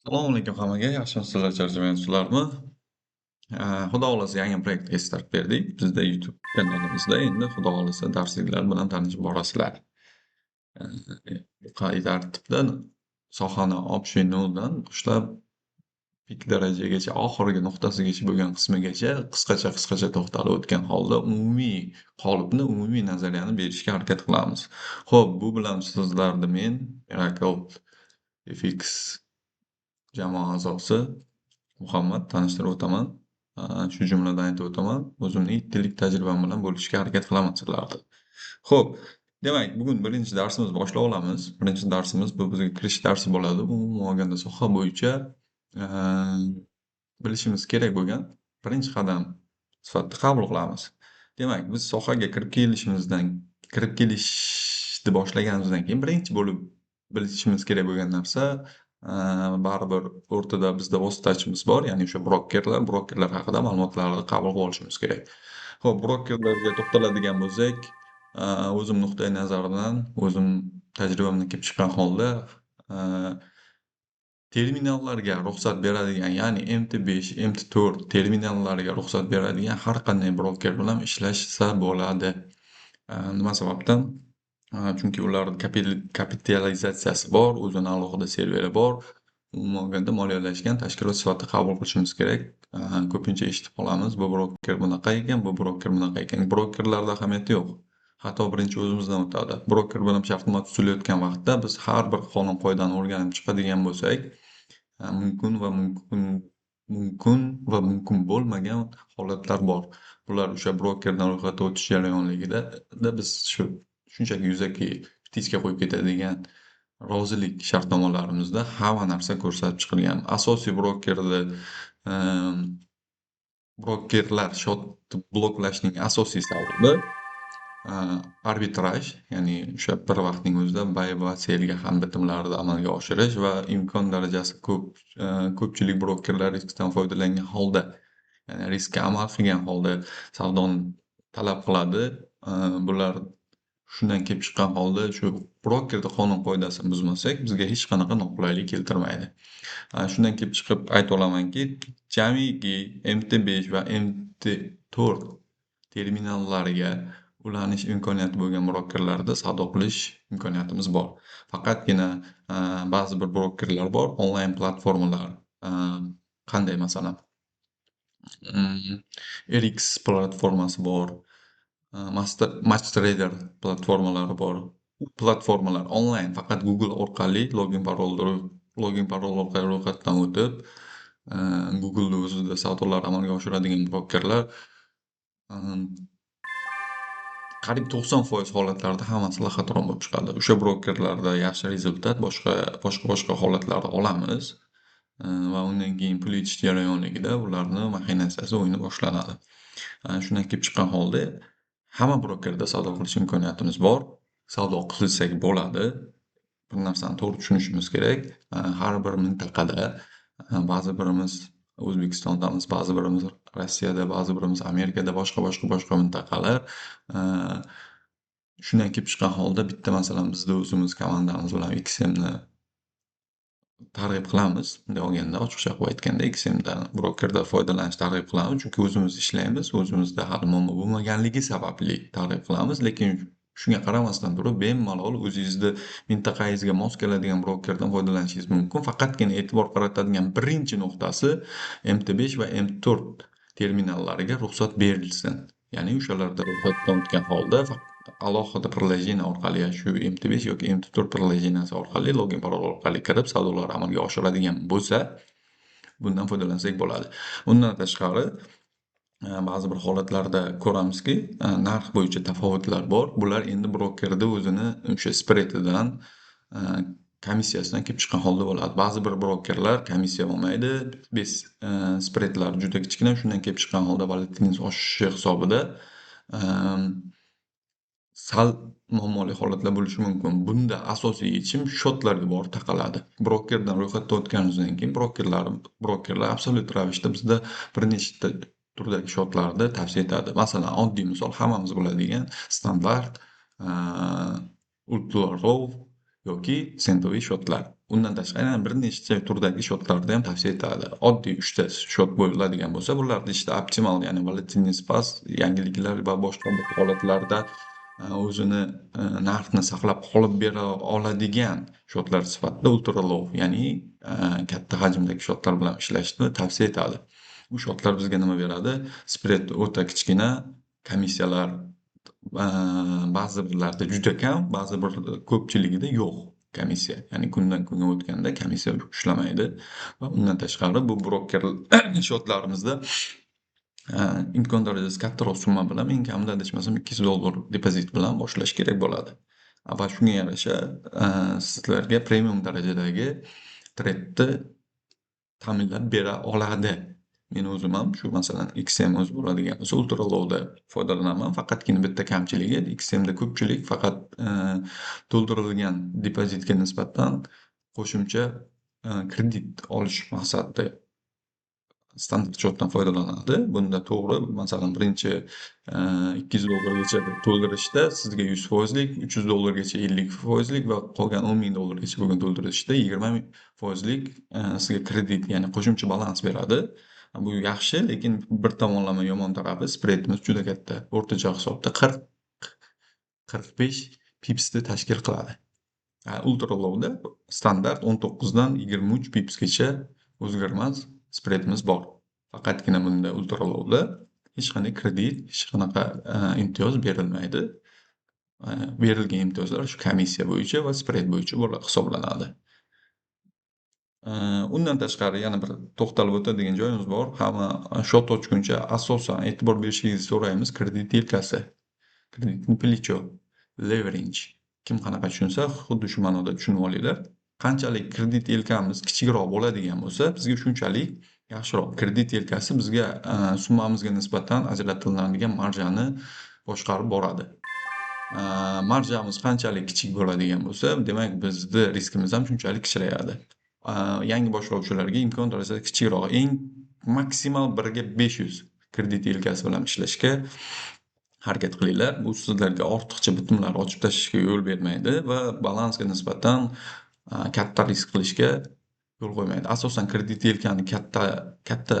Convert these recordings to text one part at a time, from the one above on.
Assalomu alaykum hammaga, yaxshimisizlar, charchamayapsizlarmi? Xudo xohlasa yangi proyektga start berdik. Bizda YouTube kanalimizda endi xudo xohlasa darsliklar bilan tanishib borasizlar. Qay tartibda sohani olib shu noldan boshlab pik darajagacha, oxirgi nuqtasigacha bo'lgan qismigacha qisqacha to'xtalib o'tgan holda umumiy qolipni, umumiy nazariyani berishga harakat qilamiz. Xo'p, bu bilan sizlarni men Miracle FX jamoa a'zosi Muhammad tanishtirib o'taman. Shu jumladan aytib o'taman, o'zimning 7 yillik tajribam bilan bo'lishishga harakat qilaman sizlarga. Xo'p, demak, bugun birinchi darsimizni boshlab olamiz. Birinchi darsimiz bu bizga kirish darsi bo'ladi. Umuman olganda soha bo'yicha bilishimiz kerak bo'lgan birinchi qadam sifatida qabul qilamiz. Demak, biz sohaga kirib kelishni boshlaganimizdan keyin birinchi bo'lib bilishimiz kerak bo'lgan narsa baribir o'rtada bizda vositachimiz bor, ya'ni o'sha brokerlar haqida ma'lumotlarni qabul qilib olishimiz kerak. Xo'p, brokerlarga to'xtaladigan bo'lsak, o'zim nuqtai nazarimdan, o'zim tajribamdan kelib chiqqan holda terminallarga ruxsat beradigan, ya'ni MT5, MT4 terminallariga ruxsat beradigan har qanday broker bilan ishlashsa bo'ladi. Nima sababdan? Chunki ularni kapitalizatsiyasi bor, o'zini alohida serveri bor. Umuman olganda moliyalashgan tashkilot sifatida qabul qilishimiz kerak. Ko'pincha eshitib qolamiz, bu broker bunaqa ekan, bu broker bunaqa ekan. Brokerlarda ahamiyati yo'q. Xato birinchi o'zimizdan o'tadi. Broker bilan shartnoma tuzilayotgan vaqtda biz har bir qonun qoidani o'rganib chiqadigan bo'lsak, mumkin va mumkin bo'lmagan holatlar bor. Bular o'sha brokerdan ro'yxatga o'tish jarayonligida biz shunchaki yuzaki ptichka qo'yib ketadigan rozilik shartnomalarimizda hamma narsa ko'rsatib chiqilgan. Asosiy brokerlar shotni bloklashning asosiy sababi arbitraj, ya'ni o'sha bir vaqtning o'zida buy va sellga ham bitimlarni amalga oshirish va imkon darajasi ko'pchilik brokerlar riskdan foydalangan holda, ya'ni riskka amal qilgan holda savdoni talab qiladi. Bular shundan kelib chiqqan holda shu brokerni qonun qoidasini buzmasak, bizga hech qanaqa noqulaylik keltirmaydi. Shundan kelib chiqib ayta olamanki, jamiki MT5 va MT4 terminallariga ulanish imkoniyati bo'lgan brokerlarda savdo qilish imkoniyatimiz bor. Faqatgina ba'zi bir brokerlar bor, onlayn platformalar, qanday masalan, RX platformasi bor, MatchTrader platformalari bor. U platformalar onlayn faqat Google orqali login parol orqali ro'yxatdan o'tib, Google'ni o'zida savdolar amalga oshiradigan brokerlar qariyb 90% holatlarda hammasi laxatron bo'lib chiqadi. O'sha brokerlarda yaxshi rezultat, boshqa holatlarda olamiz va undan keyin pul yetish jarayonligida ularni maxinatsiyasi o'yini boshlanadi. Shundan kelib chiqqan holda hamma brokerda savdo qilish imkoniyatimiz bor. Savdo qilsak bo'ladi. Bir narsani to'g'ri tushunishimiz kerak. Har bir mintaqada ba'zi birimiz O'zbekistondamiz, ba'zi birimiz Rossiyada, ba'zi birimiz Amerikada, boshqa mintaqalar. Shundan kelib chiqqan holda bitta masalan bizda o'zimiz komandamiz bilan XMni targ'ib qilamiz. Bunday olganda, ochiqcha qilib aytganda, XMdan brokerda foydalanishni targ'ib qilamiz, chunki o'zimiz ishlaymiz, o'zimizda hali muammo bo'lmaganligi sababli targ'ib qilamiz, lekin shunga qaramasdan turib bemalol o'zingizni mintaqangizga mos keladigan brokerdan foydalanishingiz mumkin. Faqatgina e'tibor qaratadigan birinchi nuqtasi MT5 va MT4 terminallariga ruxsat berilsin. Ya'ni o'shalarda ro'yxatdan o'tgan holda alohida приложение orqali, shu MT5 yoki MT4 приложениесі orqali login parol orqali kirib savdolar amalga oshiradigan bo'lsa, bundan foydalansak bo'ladi. Undan tashqari, ba'zi bir holatlarda ko'ramizki, narx bo'yicha tafovutlar bor. Bular endi brokerda o'zini o'sha spreadidan, komissiyasidan kelib chiqqan holda bo'ladi. Ba'zi bir brokerlar komissiya olmaydi, spreadlar juda kichkina, shundan kelib chiqqan holda volatilность oshishi hisobida sal muammoli holatlar bo'lishi mumkin. Bunda asosiy yechim shotlarga borib taqaladi. Brokerdan ro'yxatdan o'tganimizdan keyin brokerlar absolyut ravishda bizda bir nechta turdagi shotlarni tavsiya etadi. Masalan, oddiy misol hammamiz biladigan standart, ultra low yoki sentoviy shotlar. Undan tashqari yana bir nechta turdagi shotlarni ham tavsiya etiladi. Oddiy 3 ta shot bo'ladigan bo'lsa, bularni ichida optimal, ya'ni volatilность past, yangiliklar va boshqa bir holatlarda o'zini narxni saqlab qolib bera oladigan shotlar sifatida ultra low, ya'ni katta hajmdagi shotlar bilan ishlashni tavsiya etadi. Bu shotlar bizga nima beradi? Spread o'ta kichkina, komissiyalar ba'zi birlarida juda kam, ba'zi bir ko'pchiligida yo'q komissiya. Ya'ni kundan kunga o'tganda komissiya ushlamaydi va undan tashqari bu broker shotlarimizda imkon darajasi kattaroq summa bilan, eng kamida adashmasam $200 depozit bilan boshlash kerak bo'ladi. Va shunga yarasha sizlarga premium darajadagi tredni ta'minlab bera oladi. Men o'zim ham shu, masalan, XM o'zi bo'ladigan bo'lsa ultra low'da foydalanaman. Faqatgina bitta kamchiligi, XMda ko'pchilik faqat to'ldirilgan depozitga nisbatan qo'shimcha kredit olish maqsadida standart shotdan foydalanadi. Bunda to'g'ri, masalan, birinchi $200 to'ldirishda sizga 100%lik, $300 50% va qolgan $10,000 bo'lgan to'ldirishda 20%lik sizga kredit, ya'ni qo'shimcha balans beradi. Bu yaxshi, lekin bir tomonlama yomon tarafi spreadimiz juda katta. O'rtacha hisobda 40-45 pipsni tashkil qiladi. Ultra low'da standart 19 dan 23 pipsgacha o'zgarmas spreadimiz bor. Faqatgina bunda ultra low'da hech qanday kredit, hech qanaqa imtiyoz berilmaydi. Berilgan imtiyozlar shu komissiya bo'yicha va spread bo'yicha hisoblanadi. Undan tashqari yana bir to'xtalib o'tadigan joyimiz bor. Hamma shot ochguncha asosan e'tibor berishingizni so'raymiz kredit yelkasi. Kreditni плечо, leverage. Kim qanaqa tushunsa, xuddi shu ma'noda tushunib olinglar. Qanchalik kredit yelkamiz kichikroq bo'ladigan bo'lsa, bizga shunchalik yaxshiroq. Kredit yelkasi bizga summamizga nisbatan ajratiladigan marjani boshqarib boradi. Marjamiz qanchalik kichik bo'ladigan bo'lsa, demak bizni riskimiz ham shunchalik kichrayadi. Yangi boshlovchilarga imkon darajada kichikroq, eng maksimal 1/500 kredit yelkasi bilan ishlashga harakat qilinglar. Bu sizlarga ortiqcha bitimlar ochib tashlashga yo'l bermaydi va balansga nisbatan katta risk qilishga yo'l qo'ymaydi. Asosan kredit yelkani katta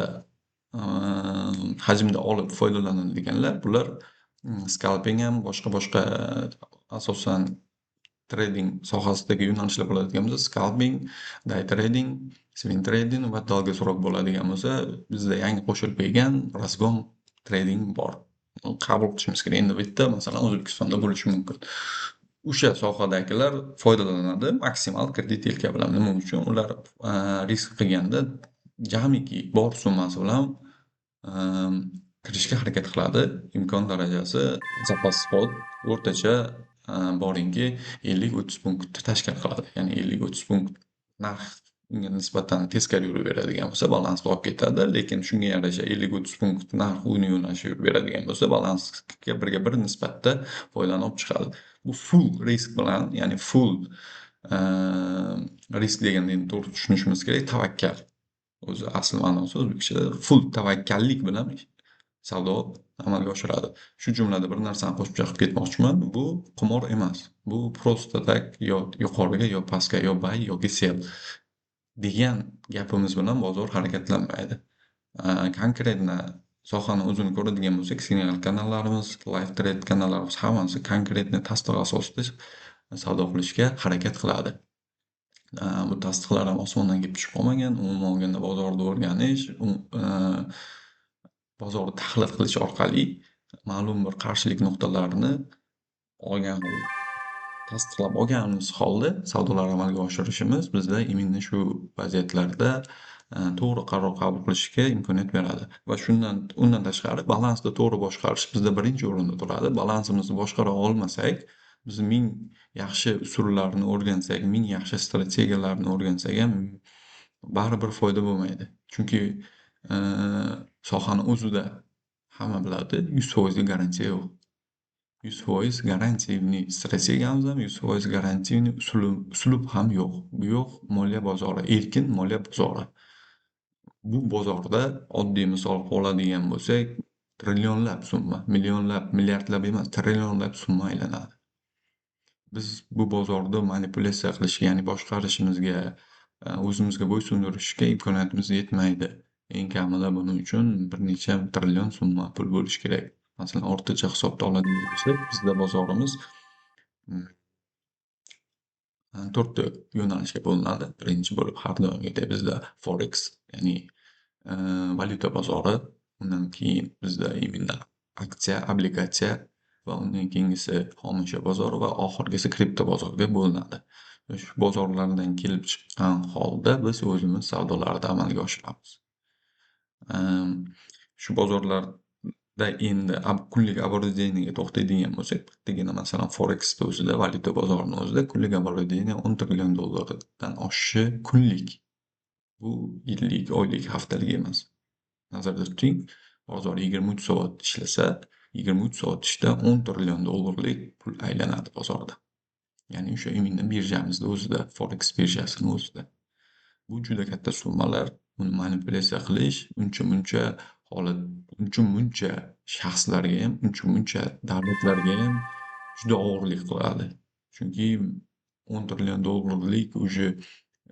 hajmda olib foydalanadiganlar, bular scalping ham, boshqa asosan trading sohasidagi yo'nalishlar bo'ladigan bo'lsa, scalping, day trading, swing trading va dalgasroq bo'ladigan bo'lsa, bizda yangi qo'shilib kelgan razgon trading bor. Qabul qilishimiz kerak. Endi bitta masalan O'zbekistonda bo'lishi mumkin. O'sha sohadagilar foydalanadi maksimal kredit yelka bilan. Nima uchun? Ular risk qilganda jamiki bor summasi bilan kirishga harakat qiladi. Imkon darajasi zapas hold o'rtacha boringki 50-30 punktni tashkil qiladi. Ya'ni 50-30 punkt narx unga nisbatan teskari yuraveradigan bo'lsa, balansga olib ketadi, lekin shunga yarasha 50-30 punkt narx o'ng yo'nalishda yuraveradigan bo'lsa, balansga birga-bir nisbatda foydani olib chiqadi. Bu full risk bilan, ya'ni full risk deganda endi to'g'ri tushunishimiz kerak, tavakkal. O'zi asl ma'nosi o'zbekchada full tavakkallik bilan savdo amalga oshiradi. Shu jumlada bir narsani qo'shimcha qilib ketmoqchiman. Bu qimor emas. Bu просто так yo yuqoriga yo pastga, yo buy yoki sell degan gapimiz bilan bozor harakatlanmaydi. Konkretno sohani o'zini ko'radigan bo'lsak, signal kanallarimiz, live trade kanallarimiz hammasi konkretno tasdiq asosida savdo qilishga harakat qiladi. Bu tasdiqlar ham osmondan kelib tushib qolmagan. Umuman olganda bozorni o'rganish, bozorni tahlil qilish orqali ma'lum bir qarshilik nuqtalarini tasdiqlab olganimiz holda savdolar amalga oshirishimiz bizda именно shu vaziyatlarda to'g'ri qaror qabul qilishga imkoniyat beradi. Va undan tashqari balansni to'g'ri boshqarish bizda birinchi o'rinda turadi. Balansimizni boshqara olmasak, biz ming yaxshi usullarni o'rgansak, ming yaxshi strategiyalarni o'rgansak ham baribir foyda bo'lmaydi. Chunki sohani o'zida hamma biladi, 100% garantiya yo'q. 100% garantiyali strategiyamiz ham, 100% garantiyali uslub ham yo'q. Bu yo'q moliya bozori, erkin moliya bozori. Bu bozorda oddiy misol oladigan bo'lsak, trillionlab summa, millionlab, milliardlab emas, trillionlab summa aylanadi. Biz bu bozorda manipulyatsiya qilishga, ya'ni boshqarishimizga, o'zimizga bo'ysundirishga imkoniyatimiz yetmaydi. Eng kamida buning uchun bir necha trillion so'mma pul bo'lishi kerak. Masalan, o'rtacha hisobda oladigan bo'lsak, bizda bozorimiz mm, 4 yo'nalishga bo'linadi. Birinchi bo'lib har doimgidek bizda Forex, ya'ni valyuta bozori, undan keyin bizda imенно aksiya, obligatsiya va undan keyingisi xomashyo bozori va oxirgisi kripto bozoriga bo'linadi. Shu bozorlardan kelib chiqqan holda biz o'zimiz savdolarni amalga oshiramiz. Shu bozorlarda endi kunlik оборудениеga to'xtaydigan bo'lsak, bittagina masalan Forex'ni o'zida, valyuta bozorini o'zida kunlik оборудение 10 trillion dollardan oshishi kunlik. Bu yillik, oylik, haftalik emas. Nazarda tuting, bozor 23 soat ishlasa, 23 soat ichida 10 trillion dollarlik pul aylanadi bozorda. Ya'ni o'sha imенно birjamizda o'zida, Forex birjasini o'zida. Bu juda katta summalar. Uni manipulyatsiya qilish uncha-muncha holat, uncha-muncha shaxslarga ham, uncha-muncha davlatlarga ham juda og'irlik qiladi. Chunki 10 trillion dollarlik уже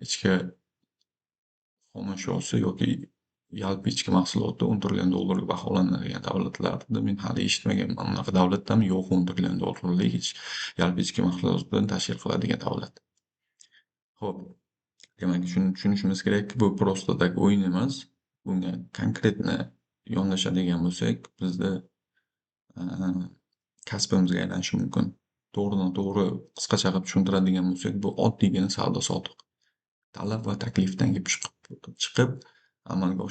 ichki xomashyosi yoki yalpi ichki mahsuloti 10 trillion dollarga baholanadigan davlatlarni men hali eshitmaganman. Unaqa davlatdan yo'q 10 trillion dollarlik yalpi ichki mahsulotni tashkil qiladigan davlat. Xo'p, demak tushunishimiz kerakki, bu просто так o'yin emas. Bunga konkretni yondashadigan bo'lsak, bizda kasbimizga aylanishi mumkin. To'g'ridan-to'g'ri qisqacha qilib tushuntiradigan bo'lsak, bu oddiygina savdo-sotiq. Talab va taklifdan kelib chiqib amalga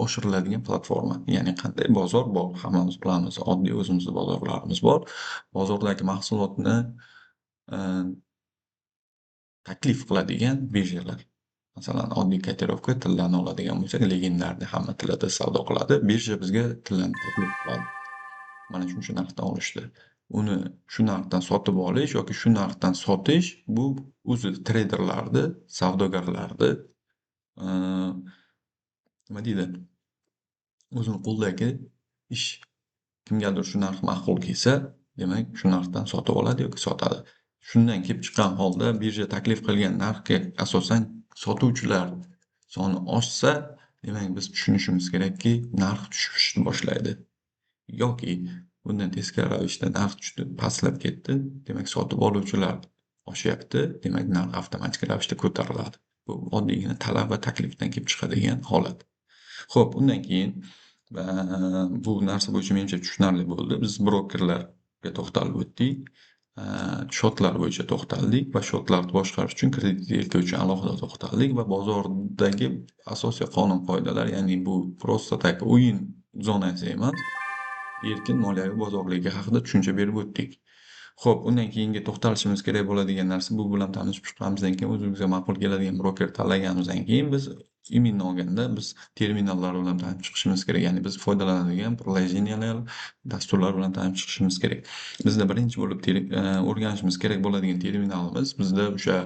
oshiriladigan platforma. Ya'ni qanday bozor bor, hammamiz bilamiz. Oddiy o'zimizni bozorlarimiz bor. Bozordagi mahsulotni taklif qiladigan birjalar. Masalan, oddiy kotirovka tillarni oladigan bo'lsak, legendarniy hamma tillarda savdo qiladi. Birja bizga tillarni taklif qiladi. Mana shuncha narxdan olishdi. Uni shu narxdan sotib olish yoki shu narxdan sotish bu o'zi treyderlarni, savdogarlarni nima deydi, o'zini qo'lidagi ish. Kimgadir shu narx ma'qul kelsa, demak shu narxdan sotib oladi yoki sotadi. Shundan kelib chiqqan holda birja taklif qilgan narxga asosan sotuvchilar soni oshsa, demak biz tushunishimiz kerakki, narx tushishni boshlaydi. Yoki bundan teskari ravishda narx tushdi, pastlab ketdi, demak sotib oluvchilar oshyapti, demak narx avtomatik ravishda ko'tariladi. Bu oddiygina talab va taklifdan kelib chiqadigan holat. Xo'p, undan keyin bu narsa bo'yicha menimcha tushunarli bo'ldi. Biz brokerlarga to'xtalib o'tdik. Shotlar bo'yicha to'xtaldik va shotlarni boshqarish uchun kredit yelka uchun alohida to'xtaldik va bozordagi asosiy qonun-qoidalar, ya'ni bu просто так o'yin zonasi emas, erkin moliyaviy bozorligi haqida tushuncha berib o'tdik. Xo'p, undan keyingi to'xtalishimiz kerak bo'ladigan narsa, bu bilan tanishib chiqqanimizdan keyin, o'zimizga ma'qul keladigan broker tanlaganimizdan keyin biz именно olganda biz terminallar bilan tanishib chiqishimiz kerak. Ya'ni biz foydalanadigan приложениялар, dasturlar bilan tanishib chiqishimiz kerak. Bizda birinchi bo'lib o'rganishimiz kerak bo'ladigan terminalimiz bizda o'sha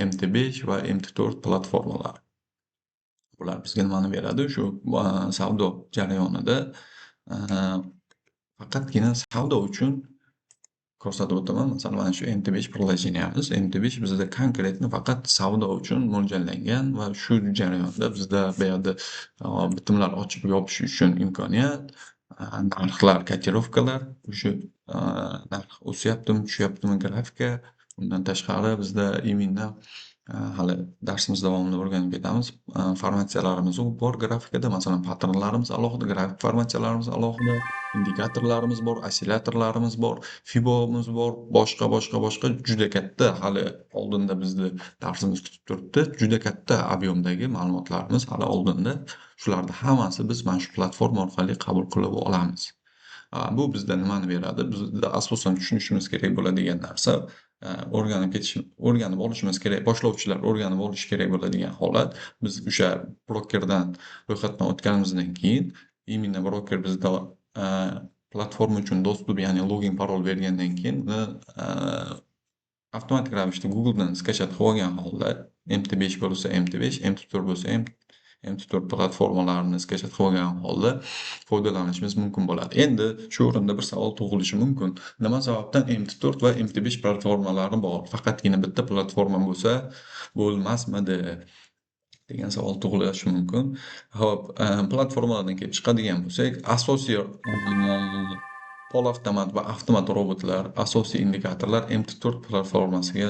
MT5 va MT4 platformalar. Bular bizga nimani beradi? Shu savdo jarayonida faqatgina savdo uchun ko'rsatib o'taman. Masalan, mana shu MT5 приложениemiz. MT5 bizda konkretni faqat savdo uchun mo'ljallangan va shu jarayonda bizda bu yerda bitimlar ochib yopish uchun imkoniyat, narxlar, kotirovkalar, o'sha narx o'syaptimi, tushyaptimi grafika. Undan tashqari bizda именно hali darsimiz davomida o'rganib ketamiz. Formatsiyalarimiz bor grafikada, masalan, patronlarimiz alohida, grafik formatsiyalarimiz alohida, indikatorlarimiz bor, ossilyatorlarimiz bor, fibomiz bor, boshqa juda katta, hali oldinda bizni darsimiz kutib turibdi. Juda katta ob'yomdagi ma'lumotlarimiz hali oldinda. Shularni hammasi biz mana shu platforma orqali qabul qilib olamiz. Bu bizda nimani beradi? Bizda asosan tushunishimiz kerak bo'ladigan narsa, o'rganib olishimiz kerak, boshlovchilar o'rganib olishi kerak bo'ladigan holat, biz o'sha brokerdan ro'yxatdan o'tganimizdan keyin именно broker bizda platforma uchun dostуп, ya'ni login, parol bergandan keyin uni avtomatik ravishda Googledan skachat qilib olgan holda MT5 bo'lsa MT5, MT4 bo'lsa MT4 platformalarini skачать qilib olgan holda foydalanishimiz mumkin bo'ladi. Endi shu o'rinda bir savol tug'ilishi mumkin. Nima sababdan MT4 va MT5 platformalari bor? Faqatgina bitta platforma bo'lsa bo'lmasmidi? Degan savol tug'ilishi mumkin. Hop, platformalardan kelib chiqadigan bo'lsak, asosiy polavtomat va avtomat robotlar, asosiy indikatorlar MT4 platformasiga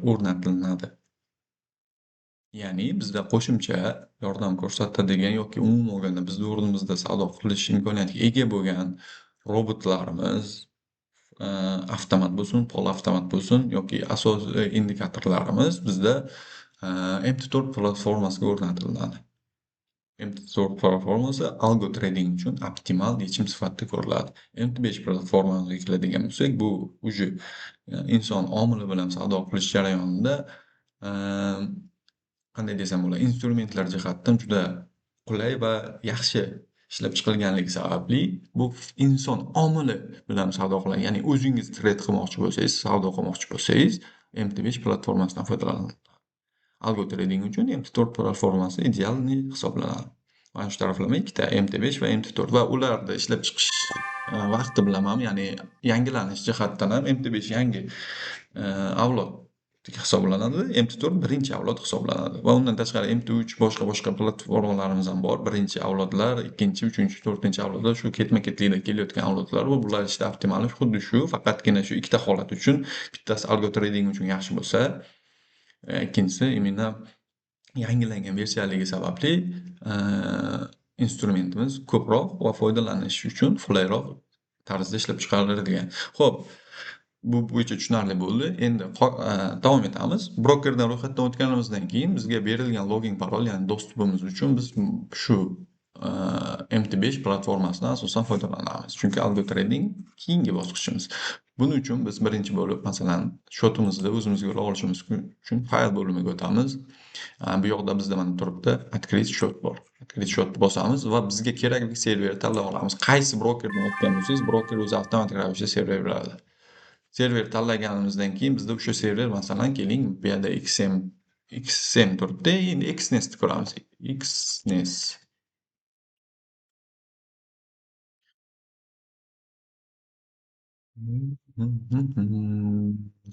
o'rnatiladi. Ya'ni bizda qo'shimcha yordam ko'rsatadigan yoki umuman olganda bizni o'rnimizda savdo qilish imkoniyatiga ega bo'lgan robotlarimiz, avtomat bo'lsin, polavtomat bo'lsin yoki asosiy indikatorlarimiz bizda MT4 platformasiga o'rnatiladi. MT4 platformasi algo trading uchun optimal yechim sifatida ko'riladi. MT5 platformasiga keladigan bo'lsak, bu уже inson omili bilan savdo qilish jarayonida qanday desam bo'ladi, instrumentlar jihatdan juda qulay va yaxshi ishlab chiqilganligi sababli bu inson omili bilan savdo qiladi. Ya'ni o'zingiz trade qilmoqchi bo'lsangiz, savdo qilmoqchi bo'lsangiz, MT5 platformasidan foydalanadi. Algo trading uchun MT4 platformasi idealniy hisoblanadi. Mana shu taraflama ikkita MT5 va MT4 va ularni ishlab chiqish vaqti bilan ham, ya'ni yangilanish jihatdan ham MT5 yangi avlod hisoblanadi, MT4 birinchi avlod hisoblanadi va undan tashqari MT3 boshqa platformalarimiz ham bor. Birinchi avlodlar, ikkinchi, uchinchi, to'rtinchi avlodlar shu ketma-ketlikda kelayotgan avlodlar va bular ishda optimali xuddi shu, faqatgina shu ikkita holat uchun bittasi algo trading uchun yaxshi bo'lsa, ikkinchisi imенно yangilangan versiyaligi sababli instrumentimiz ko'proq va foydalanish uchun qulayroq tarzda ishlab chiqariladigan. Xo'p, bu bo'yicha tushunarli bo'ldi. Endi davom etamiz. Brokerdan ro'yxatdan o'tganimizdan keyin bizga berilgan login parol, ya'ni dostupimiz uchun biz shu MT5 platformasidan asosan foydalanamiz. Chunki algo trading keyingi bosqichimiz. Buning uchun biz birinchi bo'lib, masalan, shotimizni o'zimizga olishimiz uchun fayl bo'limiga o'tamiz. Bu yoqda bizda mana turibdi, открыть счет bor. Открыть счетni bosamiz va bizga kerakli serverni tanlab olamiz. Qaysi brokerdan o'tgan bo'lsangiz, broker o'zi avtomatik ravishda server beradi. Server tanlaganimizdan keyin bizda o'sha server, masalan, keling, bu yerda XM turibdi. Endi Xnestni ko'ramiz. Xnest.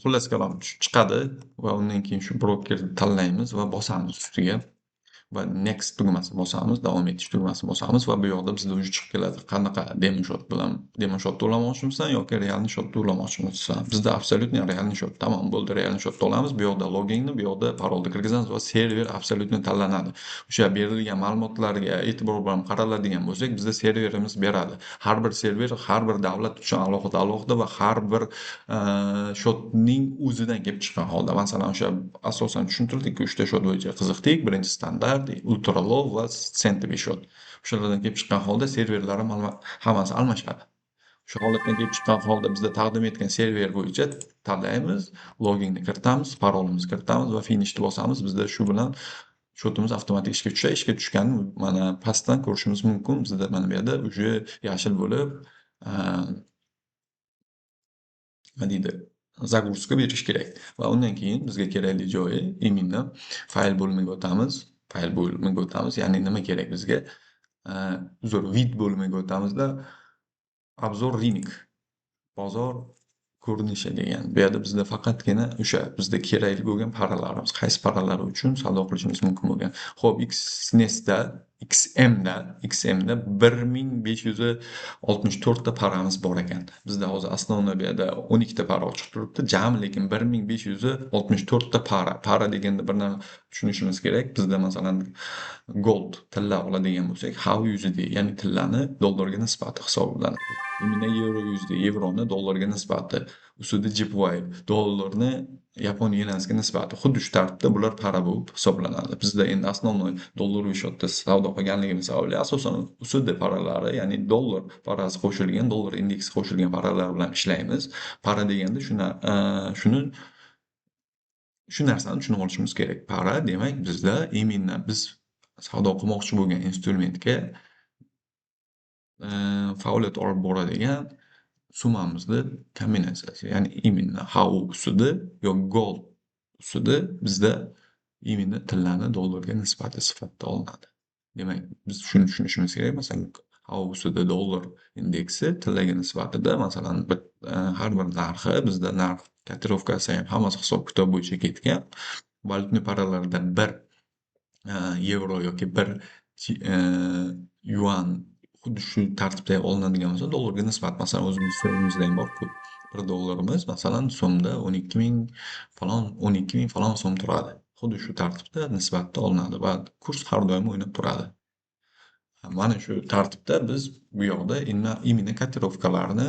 Xullas kalom chiqadi va undan keyin shu brokerni tanlaymiz va bosamiz ustiga va next tugmasini bosamiz, davom etish tugmasini bosamiz va bu yoqda bizda уже chiqib keladi. Qanaqa demo shot bilan demo shotni to'lamoqchimisan yoki realniy shotni to'lamoqchimisan. Bizda absolyutniy realniy shot. Tamom, bo'ldi, realniy shotni olamiz. Bu yoqda loginni, bu yoqda parolni kirgizamiz va server absolyutniy tanlanadi. O'sha berilgan ma'lumotlarga e'tibor bilan qaraladigan bo'lsak, bizda serverimiz beradi. Har bir server har bir davlat uchun alohida va har bir shotning o'zidan kelib chiqqan holda. Masalan, o'sha asosan tushuntirdik-ku, 3 ta shot bo'yicha qiziqdik. Birinchi standart, ultra low va centimeter shot. O'shalardan kelib chiqqan holda serverlar ham hammasi almashadi. Shu holatdan kelib chiqqan holda bizda taqdim etgan server bo'yicha tanlaymiz, loginni kiritamiz, parolimizni kiritamiz va finishni bosamiz. Bizda shu bilan shotimiz avtomatik ishga tushadi. Ishga tushganini mana pastdan ko'rishimiz mumkin. Bizda mana bu yerda уже yashil bo'lib, nima deydi, загрузка berish kerak va undan keyin bizga kerakli joyi именно fayl bo'limiga o'tamiz. Fayl bo'limiga o'tamiz. Ya'ni nima kerak bizga? Uzr, vid bo'limiga o'tamizda obzor рынок, bozor ko'rinishi degan. Bu yerda bizda faqatgina o'sha bizda kerakli bo'lgan paralarimiz, qaysi paralar uchun savdo qilishimiz mumkin bo'lgan. Xo'p, XNestda 1564 ta paramiz bor ekan. Bizda hozir основной bu yerda 12 ta para ochiq turibdi. Jami lekin 1564 ta para. Para deganda bir narsa tushunishimiz kerak. Bizda masalan gold tilla oladigan bo'lsak, HUSD, ya'ni tillani dollarga nisbati hisoblanadi. Именно EURUSD, yevroni dollarga nisbati, ustida JPY, dollarni Yapon yenasiga nisbati. Xuddi shu tartibda bular para bo'lib hisoblanadi. Bizda endi основной dollar shotda savdo qilganligimiz sababli asosan ustida paralari, ya'ni dollar parasi qo'shilgan, dollar indeksi qo'shilgan paralar bilan ishlaymiz. Para deganda shu narsani tushunib olishimiz kerak. Para demak bizda именно biz savdo qilmoqchi bo'lgan instrumentga faoliyat olib boradigan summamizni kombinatsiyasi. Ya'ni именно HU ustida yoki gold ustida bizda именно tillani dollarga nisbati sifatida olinadi. Demak, biz shuni tushunishimiz kerak. Masalan, hovuzida dollar indeksi tillaga nisbatida masalan har bir narxi bizda narx kotirovkasi ham hammasi hisob-kitob bo'yicha ketgan. Valyutniy paralarda bir yevro yoki bir yuan xuddi shu tartibda olinadigan bo'lsa, dollarga nisbat masalan o'zimizda ham bor-ku. $1 masalan so'mda 12.000 falon 12.000 falon so'm turadi. Xuddi shu tartibda nisbatda olinadi va kurs har doim o'ynab turadi. Mana shu tartibda biz bu yoqda именно kotirovkalarni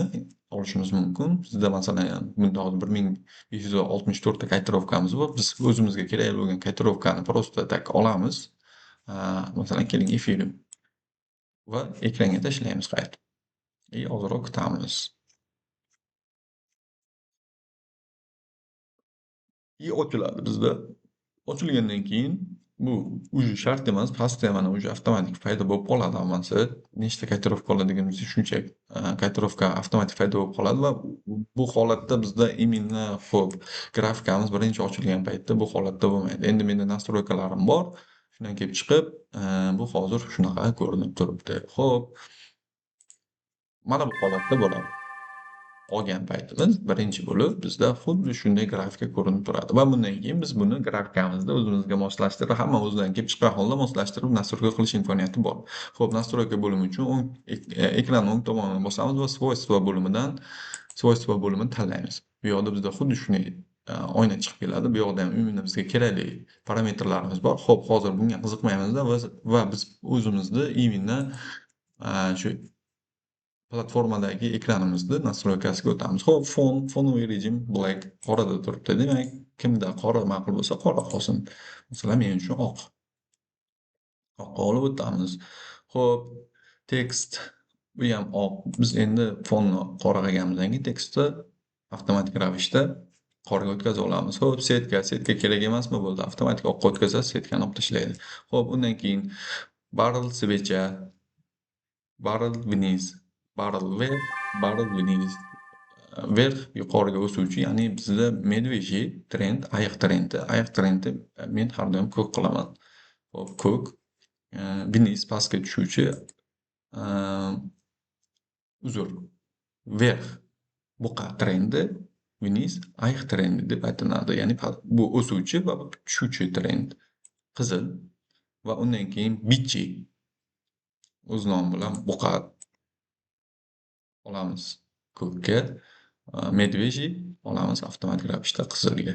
olishimiz mumkin. Bizda masalan bunda hozir 1564 ta kotirovkamiz bor. Biz o'zimizga kerak bo'lgan kotirovkani просто так olamiz. Masalan, keling Ethereum va ekranga tashlaymiz qaytib. Ozroq kutamiz. Ochiladi bizda. Ochilgandan keyin bu уже shart emas, pastda mana уже avtomatik paydo bo'lib qoladi hammasi. Nechta kotirovka oladiganimizga shuncha kotirovka avtomatik paydo bo'lib qoladi va bu holatda bizda именно xo'p, grafikamiz birinchi ochilgan paytda bu holatda bo'lmaydi. Endi menda nastroykalarim bor. Shundan kelib chiqib, bu hozir shunaqa ko'rinib turibdi. Xo'p, mana bu holatda bo'ladi. Olgan paytimiz birinchi bo'lib bizda xuddi shunday grafika ko'rinib turadi va bundan keyin biz buni grafikamizda o'zimizga moslashtirib, hamma o'zidan kelib chiqqan holda moslashtirib nastroyka qilish imkoniyati bor. Xo'p, nastroyka bo'limi uchun ekranning o'ng tomonini bosamiz va svойства bo'limidan svойства bo'limini tanlaymiz. Bu yoqda bizda xuddi shunday oyna chiqib keladi. Bu yoqda ham umuman bizga kerakli parametrlarimiz bor. Xo'p, hozir bunga qiziqmaymizda va biz o'zimizni именно shu platformadagi ekranimizni nastroykasiga o'tamiz. Xo'p, fonoviy rejim black qorada turibdi. Demak, kimda qora ma'qul bo'lsa qora qolsin. Masalan, men uchun oq. Oqqa olib o'tamiz. Xo'p, tekst bu ham oq. Biz endi fonni qora qilganimizdan keyin tekstni avtomatik ravishda qoraga o'tkazib olamiz. Xo'p, setka kerak emasmi? Bo'ldi, avtomatik oqqa o'tkazasiz, setkani olib tashlaydi. Xo'p, undan keyin barrel свеча, barrel vniz, barrel вверх, barrel vniz. Vверх yuqoriga o'suvchi, ya'ni bizda medvejiy trend, ayiq trendi men har doim ko'k qilaman. Xo'p, ko'k, vniz pastga tushuvchi, uzr, вверх buqa trendi, vniz ayiq trendi deb aytiladi. Ya'ni bu o'suvchi va tushuvchi trend. Qizil va undan keyin bichi o'z nomi bilan buqa olamiz ko'kka, medvejiy olamiz avtomatik ravishda qizilga.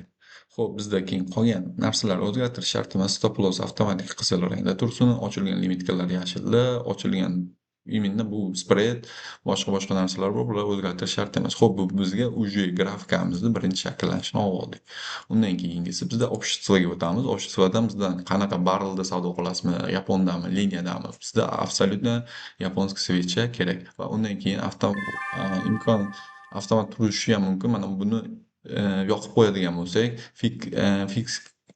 Xo'p, bizda keyin qolgan narsalarni o'zgartirish shart emas. Stop loss avtomatik qizil rangda tursin, ochilgan limitkalar yashilda, ochilgan именно bu spread, boshqa narsalar bor, bularni o'zgartirish shart emas. Xo'p, bu bizga уже grafikamizni birinchi shakllanishini oldik. Undan keyingisi bizda обществоga o'tamiz. Обществоdan bizdan qanaqa barrelda savdo qilasizmi, yapondami, liniyadami? Bizda absolyutно yaponskiy свеча kerak va undan keyin avtomat turishi ham mumkin. Mana buni yoqib qo'yadigan bo'lsak,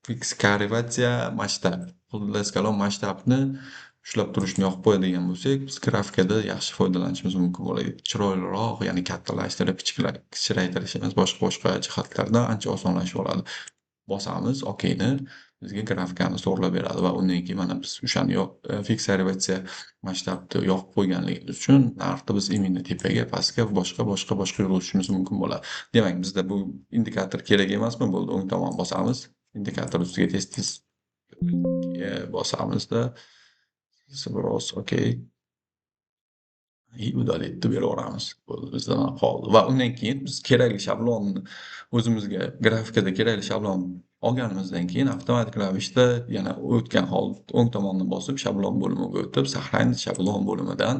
fikskarivatsiya masshtab. Xullas kalom masshtabni ushlab turishni yoqib qo'yadigan bo'lsak, biz grafikada yaxshi foydalanishimiz mumkin bo'ladi. Chiroyliroq, ya'ni kattalashtirib, kichraytirish emas, boshqa jihatlarda ancha osonlashib oladi. Bosamiz okeyni, bizga grafikamiz to'g'rilab beradi va undan keyin mana biz o'shani fiksatsiya masshtabni yoqib qo'yganligimiz uchun narxni biz именно tepaga, pastga, boshqa yurgizishimiz mumkin bo'ladi. Demak, bizda bu indikator kerak emasmi? Bo'ldi, o'ng tomon bosamiz. Indikator ustiga tez-tez bosamizda biroz okey. Udalni beraveramiz. Bo'ldi, bizdan qoldi. Va undan keyin biz kerakli shablonni o'zimizga grafikada kerakli shablon olganimizdan keyin avtomatik ravishda yana o'tgan hol o'ng tomonni bosib shablon bo'limiga o'tib, saqlanch shablon bo'limidan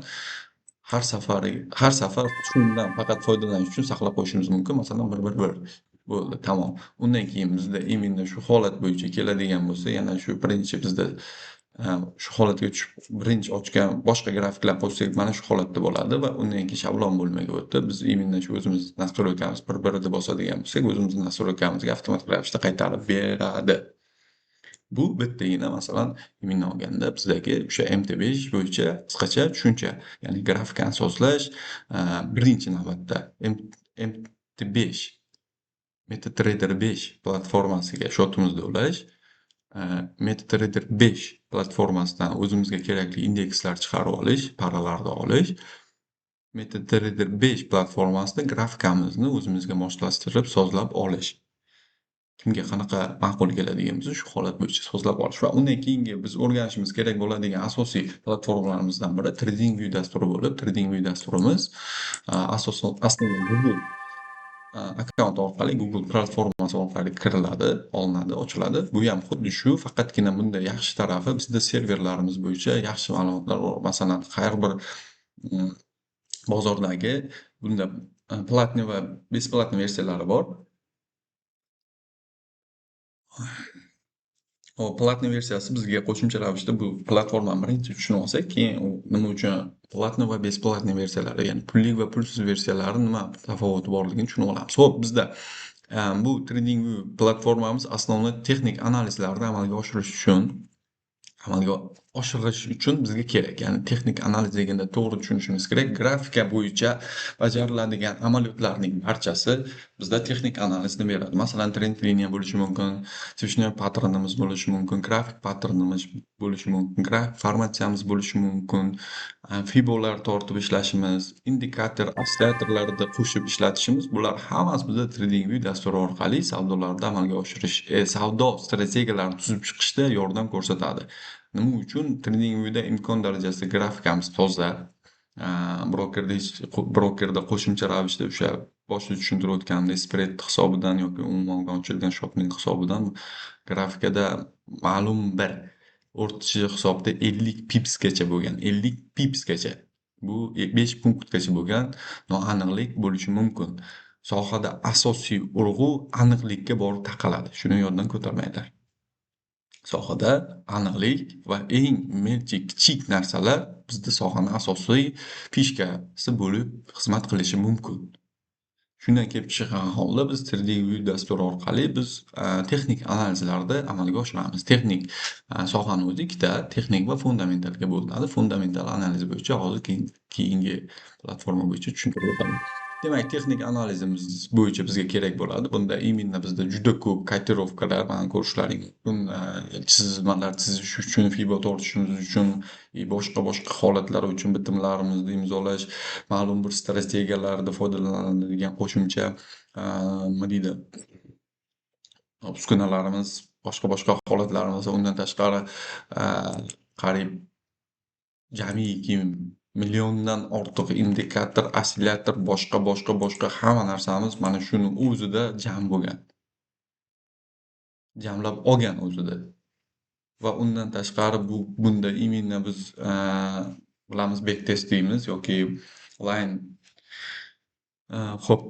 har safar shundan faqat foydalanish uchun saqlab qo'yishimiz mumkin. Masalan, 111 bo'ldi, tamom. Undan keyin bizda именно shu holat bo'yicha keladigan bo'lsa, yana shu birinchi bizda shu holatga tushib birinchi ochgan boshqa grafiklar qo'shsak mana shu holatda bo'ladi va undan keyin shablon bo'limiga o'tib biz именно shu o'zimiz nastroykamiz bir-birida bosadigan bo'lsak, o'zimizni nastroykamizga avtomatik ravishda qaytarib beradi. Bu bittagina masalan именно olganda bizdagi o'sha MT5 bo'yicha qisqacha tushuncha, ya'ni grafikani sozlash, birinchi navbatda MT5 MetaTrader 5 platformasiga shotimizni ulash, MetaTrader 5 platformasidan o'zimizga kerakli indekslar chiqarib olish, paralarni olish, MetaTrader 5 platformasida grafikamizni o'zimizga moslashtirib sozlab olish. Kimga qanaqa ma'qul keladigan bo'lsa, shu holat bo'yicha sozlab olish va undan keyingi biz o'rganishimiz kerak bo'ladigan asosiy platformalarimizdan biri TradingView dasturi bo'lib, TradingView dasturimiz aslida Google akkaunt orqali, Google platformasi orqali kiriladi, olinadi, ochiladi. Bu ham xuddi shu, faqatgina bunda yaxshi tarafi bizda serverlarimiz bo'yicha yaxshi ma'lumotlar bor. Masalan, har bir bozordagi bunda platniy va besplatniy versiyalari bor. Platniy versiyasi bizga qo'shimcha ravishda bu platformani birinchi tushunib olsak, keyin u nima uchun platniy va besplatniy versiyalari, ya'ni pulli va pulsiz versiyalari nima tafovati borligini tushunib olamiz. Xo'p, bizda bu TradingView platformamiz основной texnik analizlarni amalga oshirish uchun bizga kerak. Ya'ni texnik analiz deganda to'g'ri tushunishimiz kerak. Grafika bo'yicha bajariladigan amaliyotlarning barchasi bizda texnik analizni beradi. Masalan, trend liniya bo'lishi mumkin, switchning patternimiz bo'lishi mumkin, grafik patternimiz bo'lishi mumkin, grafik formatsiyamiz bo'lishi mumkin, fibolar tortib ishlashimiz, indikator, ostsillatorlarni qo'shib ishlatishimiz, bular hammasi bizda TradingView dasturi orqali savdolarni amalga oshirish, savdo strategiyalarini tuzib chiqishda yordam ko'rsatadi. Nima uchun? TradingViewda imkon darajasida grafikamiz toza, brokerda qo'shimcha ravishda o'sha boshida tushuntirib o'tganimdek spread hisobidan yoki umuman ochilgan shopning hisobidan grafikada ma'lum bir o'rtacha hisobda 50 pipsgacha bo'lgan, 50 pipsgacha, bu 5 punktgacha bo'lgan noaniqlik bo'lishi mumkin. Sohada asosiy urg'u aniqlikka borib taqaladi. Shuni yoddan ko'tarmanglar. Sohada aniqlik va eng kichik narsalar bizda sohani asosiy fishkasi bo'lib xizmat qilishi mumkin. Shundan kelib chiqqan holda biz TradingView dasturi orqali biz texnik analizlarni amalga oshiramiz. Texnik sohani o'zi ikkita texnik va fundamentalga bo'linadi. Fundamental analiz bo'yicha hozir keyingi platforma bo'yicha tushuntirib o'taman. Demak, texnik analizimiz bo'yicha bizga kerak bo'ladi. Bunda imенно bizda juda ko'p kotirovkalar, mana ko'rishlaring mumkin, chizmalar chizish uchun, fibo tortishimiz uchun, boshqa holatlar uchun bitimlarimizni imzolash, ma'lum bir strategiyalarda foydalanadigan qo'shimcha nima deydi, uskunalarimiz, boshqa holatlarimiz, undan tashqari qariyb jamiki milliondan ortiq indikator, ostsillator, boshqa hamma narsamiz mana shuni o'zida jam bo'lgan. Jamlab olgan o'zida. Va undan tashqari bunda imенно biz bilamiz backtest deymiz yoki line xo'p,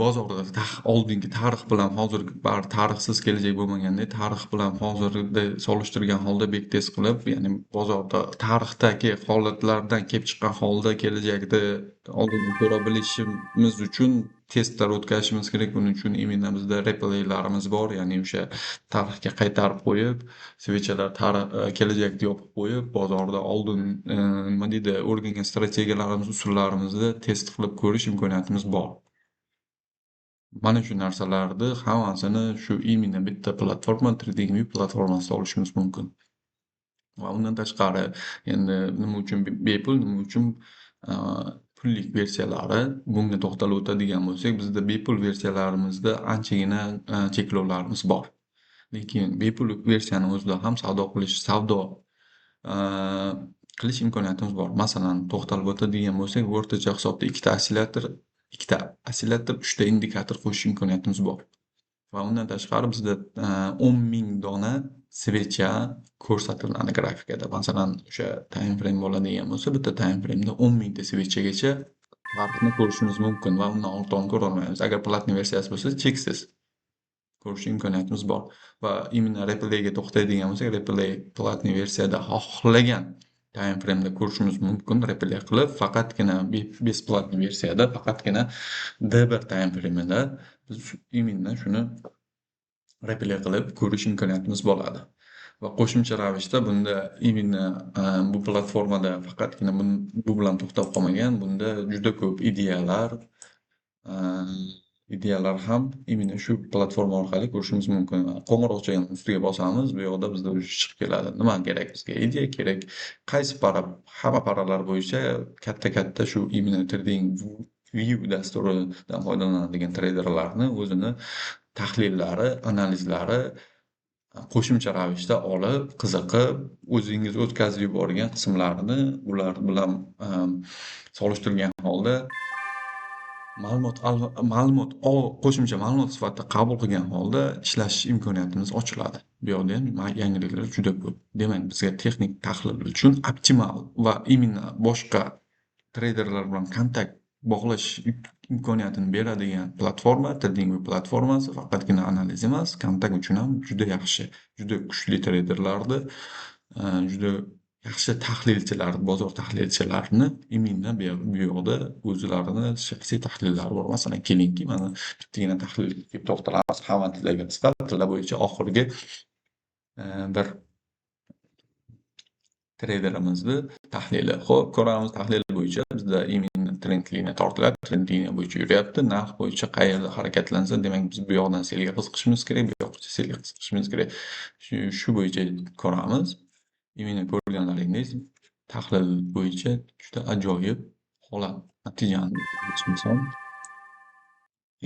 bozorda oldingi tarix bilan hozirgi tarixsiz kelajak bo'lmagandek, tarix bilan hozirda solishtirgan holda backtest qilib, ya'ni bozorda tarixdagi holatlardan kelib chiqqan holda kelajakda oldindan ko'ra bilishimiz uchun testlar o'tkazishimiz kerak. Buning uchun imенно bizda replaylarimiz bor, ya'ni o'sha tarixga qaytarib qo'yib, svechalar kelajakni yopib qo'yib, bozorda oldin nima deydi, o'rgangan strategiyalarimiz, usullarimizni test qilib ko'rish imkoniyatimiz bor. Mana shu narsalarni hammasini shu imенно bitta platforma, TradingView platformasida olishimiz mumkin. Va undan tashqari endi nima uchun bepul, nima uchun pullik versiyalari, bunga to'xtalib o'tadigan bo'lsak, bizda bepul versiyalarimizda anchagina cheklovlarimiz bor. Lekin bepul versiyani o'zida ham savdo qilish imkoniyatimiz bor. Masalan, to'xtalib o'tadigan bo'lsak, o'rtacha hisobda 2 ostsillator, 3 ta indikator qo'shish imkoniyatimiz bor. Va undan tashqari bizda 10,000 dona svecha ko'rsatiladi grafikada. Masalan, o'sha time frame bo'ladigan bo'lsa, bitta time frameda 10,000 ta svechagacha farqni ko'rishimiz mumkin va undan ortig'ini ko'ra olmaymiz. Agar platniy versiyasi bo'lsa, cheksiz ko'rish imkoniyatimiz bor. Va imенно replayga to'xtaydigan bo'lsak, replay platniy versiyada xohlagan time frameda ko'rishimiz mumkin, replay qilib, faqatgina besplatniy versiyada faqatgina D1 time frameda biz imенно shuni replay qilib ko'rish imkoniyatimiz bo'ladi. Va qo'shimcha ravishda bunda imенно bu platformada faqatgina bu bilan to'xtab qolmagan, bunda juda ko'p ideyalar, Videolar ham именно shu platforma orqali ko'rishimiz mumkin. Qo'ng'iroqchani ustiga bosamiz, bu yoqda bizda уже chiqib keladi. Nima kerak bizga? Idea kerak. Qaysi para? Hamma paralar bo'yicha katta-katta shu именно Trading View dasturidan foydalanadigan treyderlarni o'zini tahlillari, analizlari qo'shimcha ravishda olib, qiziqib, o'zingiz o'tkazib yuborgan qismlarini ular bilan solishtirgan holda qo'shimcha ma'lumot sifatida qabul qilgan holda ishlash imkoniyatimiz ochiladi. Bu yoqda ham yangiliklar juda ko'p. Demak, bizga texnik tahlil uchun optimal va именно boshqa treyderlar bilan kontakt bog'lash imkoniyatini beradigan platforma TradingView platformasi faqatgina analiz emas, kontakt uchun ham juda yaxshi, juda kuchli treyderlarni, juda yaxshi tahlilchilar, bozor tahlilchilarini именно bu yoqda o'zlarini shaxsiy tahlillari bor. Masalan, kelingki, mana bittagina tahlilga to'xtalamiz. Hamma tillarga qisqa, tillar bo'yicha oxirgi bir treyderimizni tahlili. Xo'p, ko'ramiz tahlil bo'yicha bizda именно trend liniya tortiladi, trend liniya bo'yicha yuryapti. Narx bo'yicha qayerda harakatlansa, demak biz bu yoqdan selga qiziqishimiz kerak, bu yoqda selga qiziqishimiz kerak. Shu bo'yicha ko'ramiz. Именно ko'rganlaringiz tahlil bo'yicha juda ajoyib holat. Natijani misol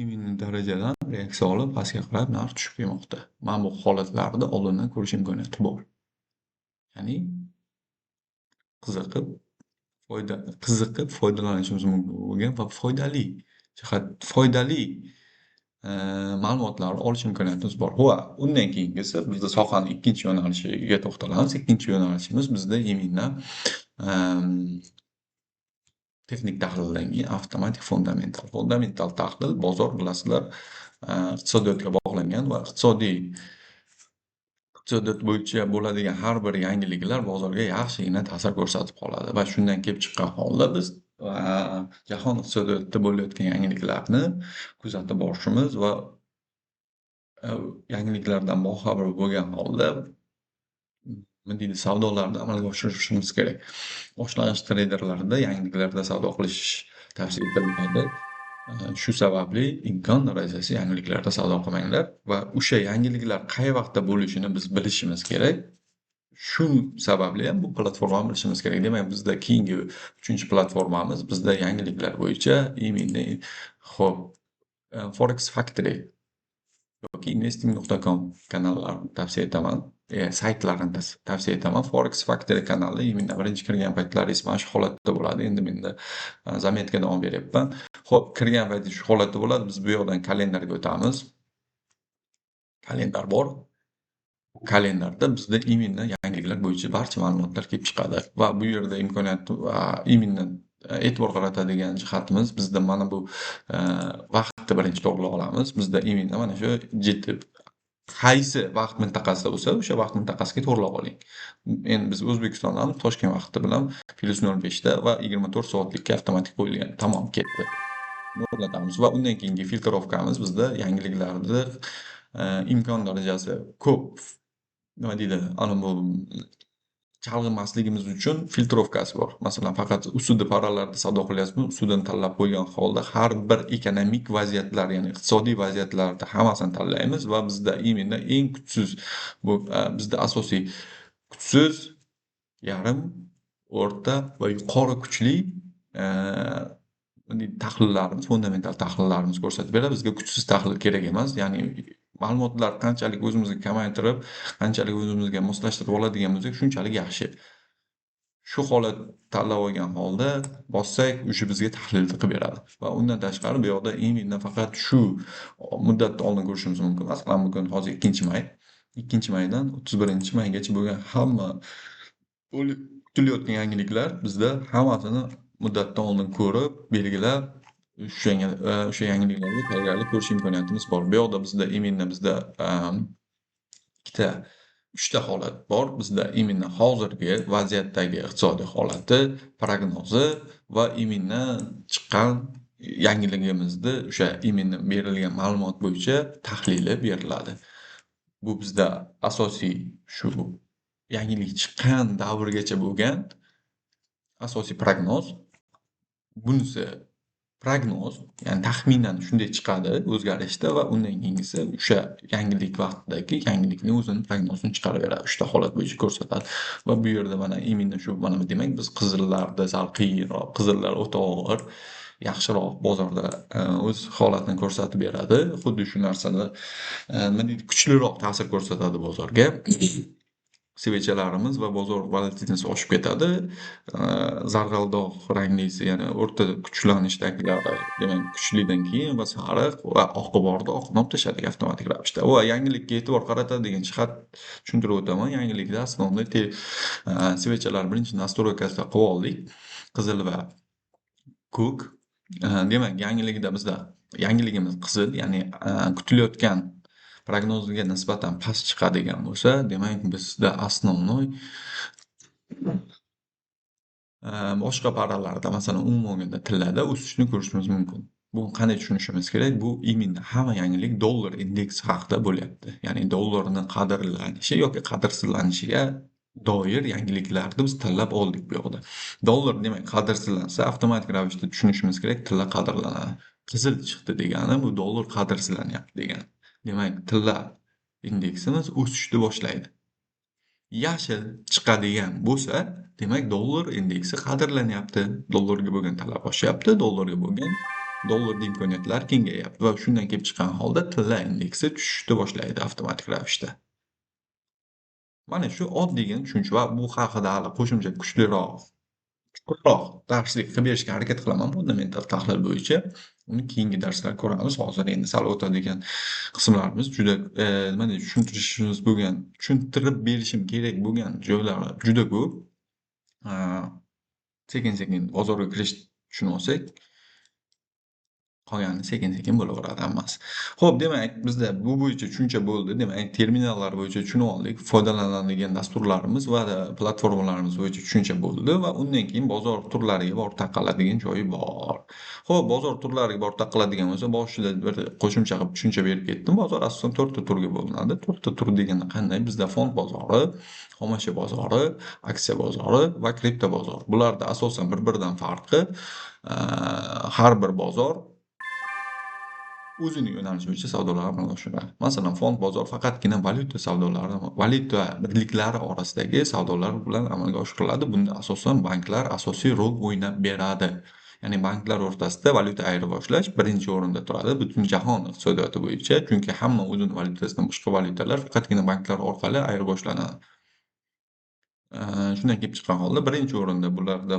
именно darajadan reaksiya olib pastga qarab narx tushib kelmoqda. Mana bu holatlarni oldindan ko'rish imkoniyati bor. Ya'ni qiziqib foydalanishimiz mumkin bo'lgan va foydali ma'lumotlarni olish imkoniyatimiz bor. Va undan keyingisi bizda sohani ikkinchi yo'nalishiga to'xtalamiz. Ikkinchi yo'nalishimiz bizda именно texnik tahlildan keyin avtomatik fundamental. Fundamental tahlil bozor bilasizlar iqtisodiyotga bog'langan va iqtisodiyot bo'yicha bo'ladigan har bir yangiliklar bozorga yaxshigina ta'sir ko'rsatib qoladi va shundan kelib chiqqan holda biz jahon iqtisodiyotida bo'layotgan yangiliklarni kuzatib borishimiz va yangiliklardan boxabar bo'lgan holda nima deydi, savdolarni amalga oshirishimiz kerak. Boshlang'ich treyderlarda yangiliklarda savdo qilish tavsiya etilmaydi. Shu sababli imkon darajasi yangiliklarda savdo qilmanglar va o'sha yangiliklar qay vaqtda bo'lishini biz bilishimiz kerak. Shu sababli ham bu platformani bilishimiz kerak. Demak, bizda keyingi 3-platformamiz bizda yangiliklar bo'yicha именно Forex Factory yoki investing.com kanallarni tavsiya etaman. Saytlarini tavsiya etaman. Forex Factory kanali именно birinchi kirgan paytlaringiz mana shu holatda bo'ladi. Endi menda zametga davom beryapman. Xo'p, kirgan paytingiz shu holatda bo'ladi. Biz bu yoqdan kalendarga o'tamiz. Kalendar bor. Kalendarda bizda именно yangiliklar bo'yicha barcha ma'lumotlar kelib chiqadi va bu yerda imkoniyat va именно e'tibor qaratadigan jihatimiz bizda mana bu vaqtni birinchi to'g'rilab olamiz. Bizda именно mana shu qaysi vaqt mintaqasida bo'lsa, o'sha vaqt mintaqasiga to'g'rilab oling. Endi biz O'zbekistondamiz, Toshkent vaqti bilan +05 da va 24 soatlikka avtomatik qo'yilgan. Tamom, ketdi. O'rnatamiz va undan keyingi filtrovkamiz bizda yangiliklarni imkon darajasi ko'p, nima deydi, ana bu chalg'imasligimiz uchun filtrovkasi bor. Masalan, faqat ustida paralarda savdo qilyapsizmi, ustidan tanlab qo'ygan holda har bir ekonomik vaziyatlar, ya'ni iqtisodiy vaziyatlarda hammasini tanlaymiz va bizda именно eng kuchsiz bu bizda asosiy kuchsiz, yarim, o'rta va yuqori kuchli tahlillarimiz, fundamental tahlillarimiz ko'rsatib beradi. Bizga kuchsiz tahlil kerak emas. Ya'ni ma'lumotlar qanchalik o'zimizga kamaytirib, qanchalik o'zimizga moslashtirib oladigan bo'lsak, shunchalik yaxshi. Shu holat tanlab olgan holda bossak, o'sha bizga tahlilni qilib beradi. Va undan tashqari bu yoqda именно faqat shu muddatni oldin ko'rishimiz mumkin. Masalan, bugun hozir 2-may. 2-maydan 31-maygacha bo'lgan hamma kutilayotgan yangiliklar bizda hammasini muddatdan oldin ko'rib, belgilab, o'sha yangiliklarga tayyorgarlik ko'rish imkoniyatimiz bor. Bu yoqda bizda именно ikkita, 3ta holat bor. Bizda именно hozirgi vaziyatdagi iqtisodiy holati, prognozi va именно chiqqan yangiligimizni o'sha именно berilgan ma'lumot bo'yicha tahlili beriladi. Bu bizda asosiy shu yangilik chiqqan davrgacha bo'lgan asosiy prognoz. Bunisi prognoz, ya'ni taxminan shunday chiqadi o'zgarishda va undan keyingisi o'sha yangilik vaqtidagi yangilikning o'zini prognozini chiqaraveradi. 3 ta holat bo'yicha ko'rsatadi va bu yerda mana именно shu mana demak biz qizillarda sal qiyinroq, qizillar o'ta og'ir, yaxshiroq bozorda o'z holatini ko'rsatib beradi. Xuddi shu narsalar nima deydi, kuchliroq ta'sir ko'rsatadi bozorga. Svechalarimiz va bozor volatilitasi oshib ketadi. Zarg'aldoq ranglisi, ya'ni o'rta kuchlanishdagilari, demak kuchlidan keyin va sariq va oqi borda oqni olib tashladik avtomatik ravishda. Va yangilikka e'tibor qaratadigan jihat tushuntirib o'taman. Yangilikda основной svechalar birinchi настройкасida qilib oldik. Qizil va ko'k. Demak, yangiligimiz qizil, ya'ni kutilayotgan prognozga nisbatan past chiqadigan bo'lsa, demak bizda основной boshqa paralarda, masalan, umuman olganda tillarda o'sishni ko'rishimiz mumkin. Buni qanday tushunishimiz kerak? Bu именно hamma yangilik dollar indeksi haqida bo'lyapti. Ya'ni dollarning qadrlanishi yoki qadrsizlanishiga doir yangiliklarni biz tanlab oldik bu yoqda. Dollar demak qadrsizlansa, avtomatik ravishda tushunishimiz kerak, tilla qadrlanadi. Qizil chiqdi degani bu dollar qadrsizlanyapti degani. Demak, tilla indeksimiz o'sishni boshlaydi. Yashil chiqadigan bo'lsa, demak dollar indeksi qadrlanyapti. Dollarga bo'lgan talab oshyapti, dollarga bo'lgan dollarda imkoniyatlar kengayapti va shundan kelib chiqqan holda tilla indeksi tushishni boshlaydi avtomatik ravishda. Mana shu oddiygina tushuncha va bu haqida hali qo'shimcha chuqurroq darslik qilib berishga harakat qilaman fundamental tahlil bo'yicha. Uni keyingi darslarda ko'ramiz. Hozir endi sal o'tadigan qismlarimiz juda nima deydi, tushuntirib berishim kerak bo'lgan joylari juda ko'p. Sekin-sekin bozorga kirishni tushunib olsak, qolgani sekin-sekin bo'laveradi hammasi. Xo'p, demak, bizda bu bo'yicha tushuncha bo'ldi. Demak, terminallar bo'yicha tushunib oldik. Foydalanadigan dasturlarimiz va platformalarimiz bo'yicha tushuncha bo'ldi va undan keyin bozor turlariga borib taqaladigan joyi bor. Xo'p, bozor turlariga borib taqaladigan bo'lsa, boshida bir qo'shimcha qilib tushuncha berib ketdim. Bozor asosan 4 ta turga bo'linadi. 4 ta tur deganda qanday? Bizda fond bozori, xomashyo bozori, aksiya bozori va kripto bozori. Bularda asosan bir-biridan farqi har bir bozor o'zining yo'nalishi bo'yicha savdolarni amalga oshiradi. Masalan, fond bozor faqatgina valyuta birliklari orasidagi savdolar bilan amalga oshiriladi. Bunda asosan banklar asosiy rol o'ynab beradi. Ya'ni banklar o'rtasida valyuta ayirboshlash birinchi o'rinda turadi butun jahon iqtisodiyoti bo'yicha, chunki hamma o'zining valyutasidan boshqa valyutalar faqatgina banklar orqali ayirboslanadi. Shundan kelib chiqqan holda birinchi o'rinda bularda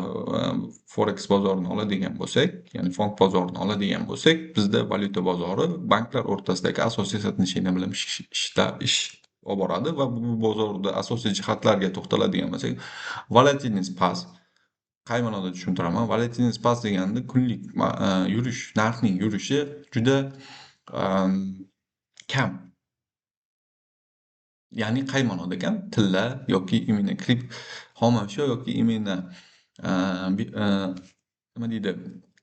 forex bozorini oladigan bo'lsak, ya'ni fond bozorini oladigan bo'lsak, bizda valyuta bozori banklar o'rtasidagi asosiy sotishni bilan ish olib boradi va bu bozorda asosiy jihatlarga to'xtaladigan bo'lsak, volatilность past. Qay ma'noda tushuntiraman? Volatilность past deganda kunlik narxning yurishi juda kam. Ya'ni qay ma'noda kam? Tilla yoki imенно xomashyo yoki imенно nima deydi,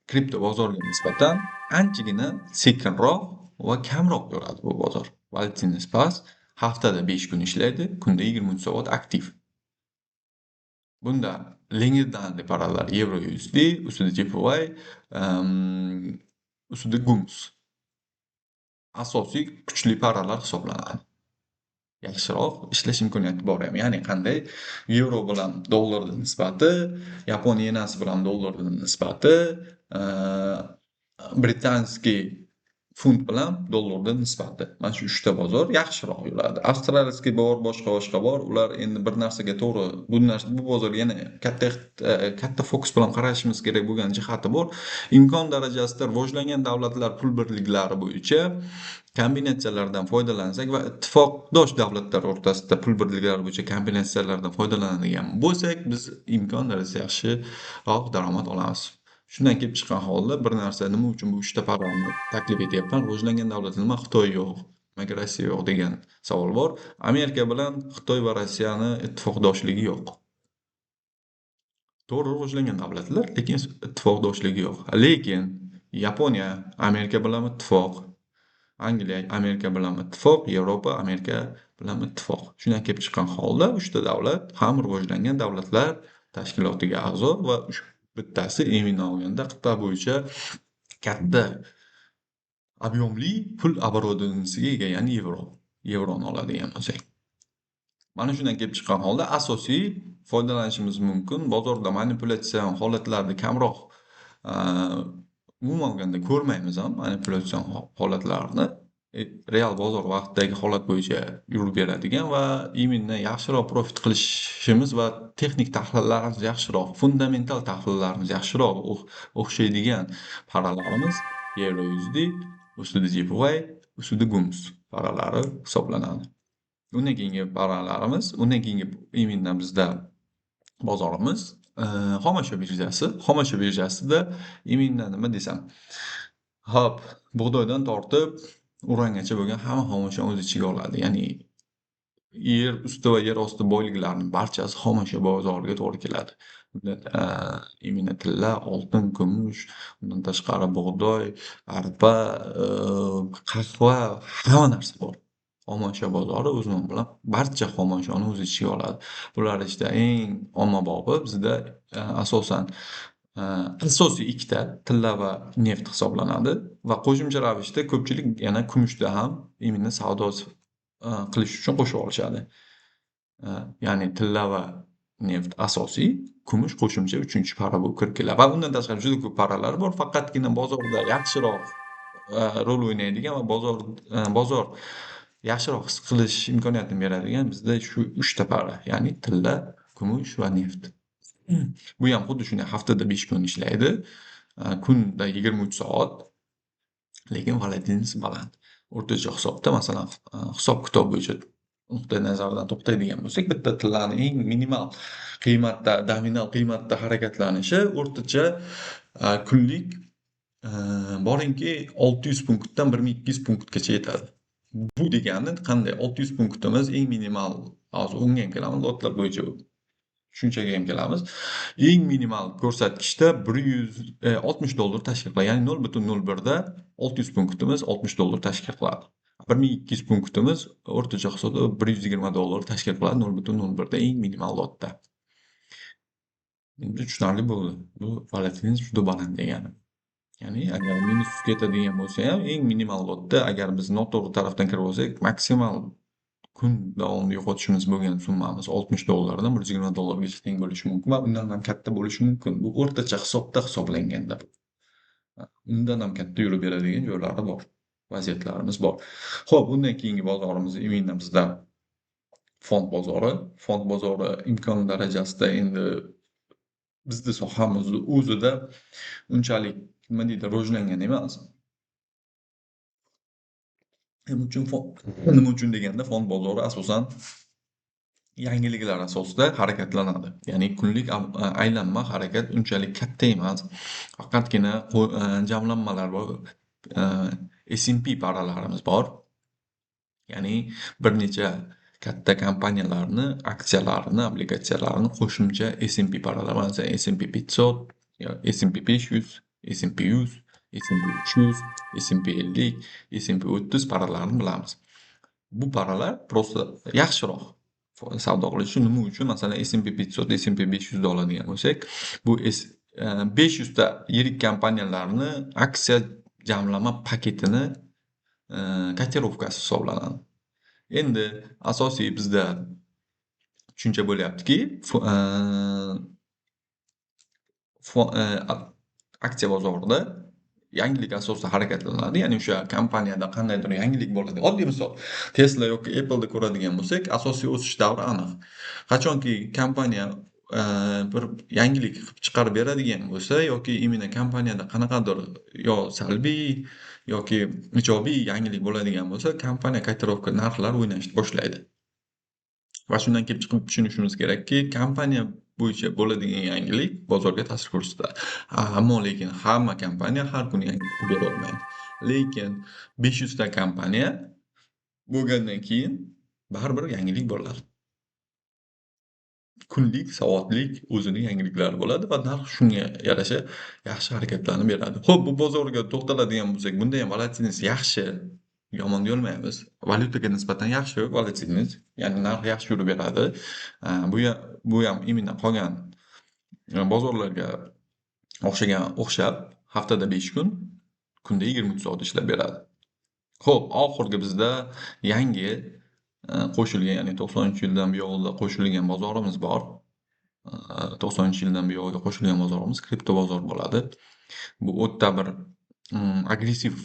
kripto bozoriga nisbatan anchagina sekinroq va kamroq yuradi bu bozor. Volatilность past, haftada 5 kun ishlaydi, kunda 23 soat aktiv. Bunda Lengirdan paralar Euro USD, ustida JPY, ustida GUMS. Asosiy kuchli paralar hisoblanadi. Yaxshiroq ishlash imkoniyati bor ham. Ya'ni qanday? Yevro bilan dollarning nisbati, Yaponiya yenasi bilan dollarning nisbati, britanskiy funt bilan dollarning nisbati. Mana shu 3 ta bozor yaxshiroq yuradi. Avstraliyskiy bor, boshqa bor. Ular endi bir narsaga to'g'ri, bu bozorga yana katta fokus bilan qarashimiz kerak bo'lgan jihati bor. Imkon darajasida rivojlangan davlatlar pul birliklari bo'yicha kombinatsiyalardan foydalansak va ittifoqdosh davlatlar o'rtasida pul birliklari bo'yicha kombinatsiyalardan foydalanadigan bo'lsak, biz imkon darajada yaxshiroq daromad olamiz. Shundan kelib chiqqan holda bir narsa, nima uchun bu 3 ta parolni taklif etyapman? Rivojlangan davlat nima? Xitoy yo'q, nimaga Rossiya yo'q degan savol bor. Amerika bilan Xitoy va Rossiyani ittifoqdoshligi yo'q. To'g'ri, rivojlangan davlatlar, lekin ittifoqdoshligi yo'q. Lekin Yaponiya Amerika bilan ittifoq, Angliya Amerika bilan ittifoq, Yevropa Amerika bilan ittifoq. Shundan kelib chiqqan holda 3 ta davlat ham rivojlangan davlatlar tashkilotiga a'zo va bittasi imino olganda qit'a bo'yicha katta объёмli pul оборотынisiga ega, ya'ni yevroni oladigan bo'lsak. Mana shundan kelib chiqqan holda asosiy foydalanishimiz mumkin bozorda manipulятsion holatlarni kamroq, aaa, umuman olganda ko'rmaymiz ham manipulятsion holatlarni. Real bozor vaqtidagi holat bo'yicha yurib beradigan va именно yaxshiroq profit qilishimiz va texnik tahlillarimiz yaxshiroq, fundamental tahlillarimiz yaxshiroq o'xshaydigan paralarimiz EURUSD, ustida JPY, ustida GUMS paralari hisoblanadi. Undan keyingi paralarimiz, undan keyingi именно bizda bozorimiz, xomashyo birjasi. Xomashyo birjasida именно nima desam, hop, bug'doydan tortib urangacha bo'lgan hamma xomashyoni o'z ichiga oladi. Ya'ni yer usti va yer osti boyliklarining barchasi xomashyo bozoriga to'g'ri keladi. Unda именно tilla, oltin, kumush, undan tashqari bug'doy, arpa, qahva, hamma narsa bor. Xomashyo bozori o'z nomi bilan barcha xomashyoni o'z ichiga oladi. Bular ichida eng ommabopi bizda asosan asosiy ikkita tilla va neft hisoblanadi va qo'shimcha ravishda ko'pchilik yana kumushda ham именно savdo qilish uchun qo'shib olishadi. Ya'ni tilla va neft asosiy, kumush qo'shimcha 3-para bo'lib kirib keladi. Va undan tashqari juda ko'p paralar bor. Faqatgina bozorda yaxshiroq rol o'ynaydigan va bozor yaxshiroq his qilish imkoniyatini beradigan bizda shu 3ta para, ya'ni tilla, kumush va neft. Bu ham xuddi shunday haftada 5 kun ishlaydi. Kunda 23 soat, lekin volatilность baland. O'rtacha hisobda, masalan, hisob-kitob bo'yicha nuqtai nazardan to'xtaydigan bo'lsak, bitta tillani eng minimal qiymatda, nominal qiymatda harakatlanishi o'rtacha kunlik boringki 600 punktdan 1200 punktgacha yetadi. Bu degani qanday? 600 punktimiz eng minimal, hozir unga ham kelamiz, lotlar bo'yicha tushunchaga ham kelamiz. Eng minimal ko'rsatkichda $60 tashkil qiladi. Ya'ni 0.01 da 600 punktimiz $60 tashkil qiladi. 1200 punktimiz o'rtacha hisobda $120 tashkil qiladi 0.01 da eng minimal lotda. Endi tushunarli bo'ldi. Bu volatilность juda baland degani. Ya'ni agar minus ketadigan bo'lsa ham eng minimal lotda agar biz noto'g'ri tarafdan kirib olsak, maksimal kun davomida yo'qotishimiz bo'lgan summamiz $60 dan $120 teng bo'lishi mumkin va undan ham katta bo'lishi mumkin. Bu o'rtacha hisobda hisoblanganda. Undan ham katta yurib beradigan joylari bor, vaziyatlarimiz bor. Xo'p, undan keyingi bozorimiz именно bizda fond bozori. Fond bozori imkon darajasida endi bizning sohamiz o'zida unchalik nima deydi, rivojlangan emas. Nima uchun deganda fond bozori asosan yangiliklar asosida harakatlanadi. Ya'ni kunlik aylanma harakat unchalik katta emas. Faqatgina jamlanmalar bor. S&P paralarimiz bor. Ya'ni bir necha katta kompaniyalarni aksiyalarini, obligatsiyalarini qo'shimcha S&P paralar, masalan S&P 500, S&P 500, S&P 100, S&P 300, S&P 50, S&P 30 paralarini bilamiz. Bu paralar prosta yaxshiroq savdo qilishi nima uchun? Masalan S&P 500, S&P 500 da oladigan bo'lsak, bu 500 ta yirik kompaniyalarni aksiya jamlama paketini kotirovkasi hisoblanadi. Endi asosiy bizda tushuncha bo'lyaptiki, aksiya bozorida yangilik asosida harakatlanadi. Ya'ni o'sha kompaniyada qandaydir yangilik bo'ladi. Oddiy misol, Tesla yoki Apple'da ko'radigan bo'lsak, asosiy o'sish davri aniq. Qachonki kompaniya bir yangilik chiqarib beradigan bo'lsa yoki imенно kompaniyada qanaqadir yo salbiy yoki ijobiy yangilik bo'ladigan bo'lsa, kompaniya kotirovka narxlar o'ynashni boshlaydi. Va shundan kelib chiqib tushunishimiz kerakki, kompaniya bo'yicha bo'ladigan yangilik bozorga ta'sir ko'rsatadi. Ammo lekin hamma kompaniya har kuni yangilik bera olmaydi. Lekin 500 ta kompaniya bo'lgandan keyin baribir yangilik bo'ladi. Kunlik, soatlik o'zining yangiliklari bo'ladi va narx shunga yarasha yaxshi harakatlanib beradi. Xo'p, bu bozorga to'xtaladigan bo'lsak, bunda ham volatilность yaxshi, yomon deyolmaymiz. Valyutaga nisbatan yaxshi volatilность, ya'ni narx yaxshi yurib beradi. Bu ham именно qolgan bozorlarga o'xshab haftada 5 kun kunda 23 soat ishlab beradi. Xo'p, oxirgi bizda yangi qo'shilgan, ya'ni 90-yildan buyog'ida qo'shilgan bozorimiz bor. 90-yildan buyog'iga qo'shilgan bozorimiz kripto bozor bo'ladi. Bu o'ta bir agressiv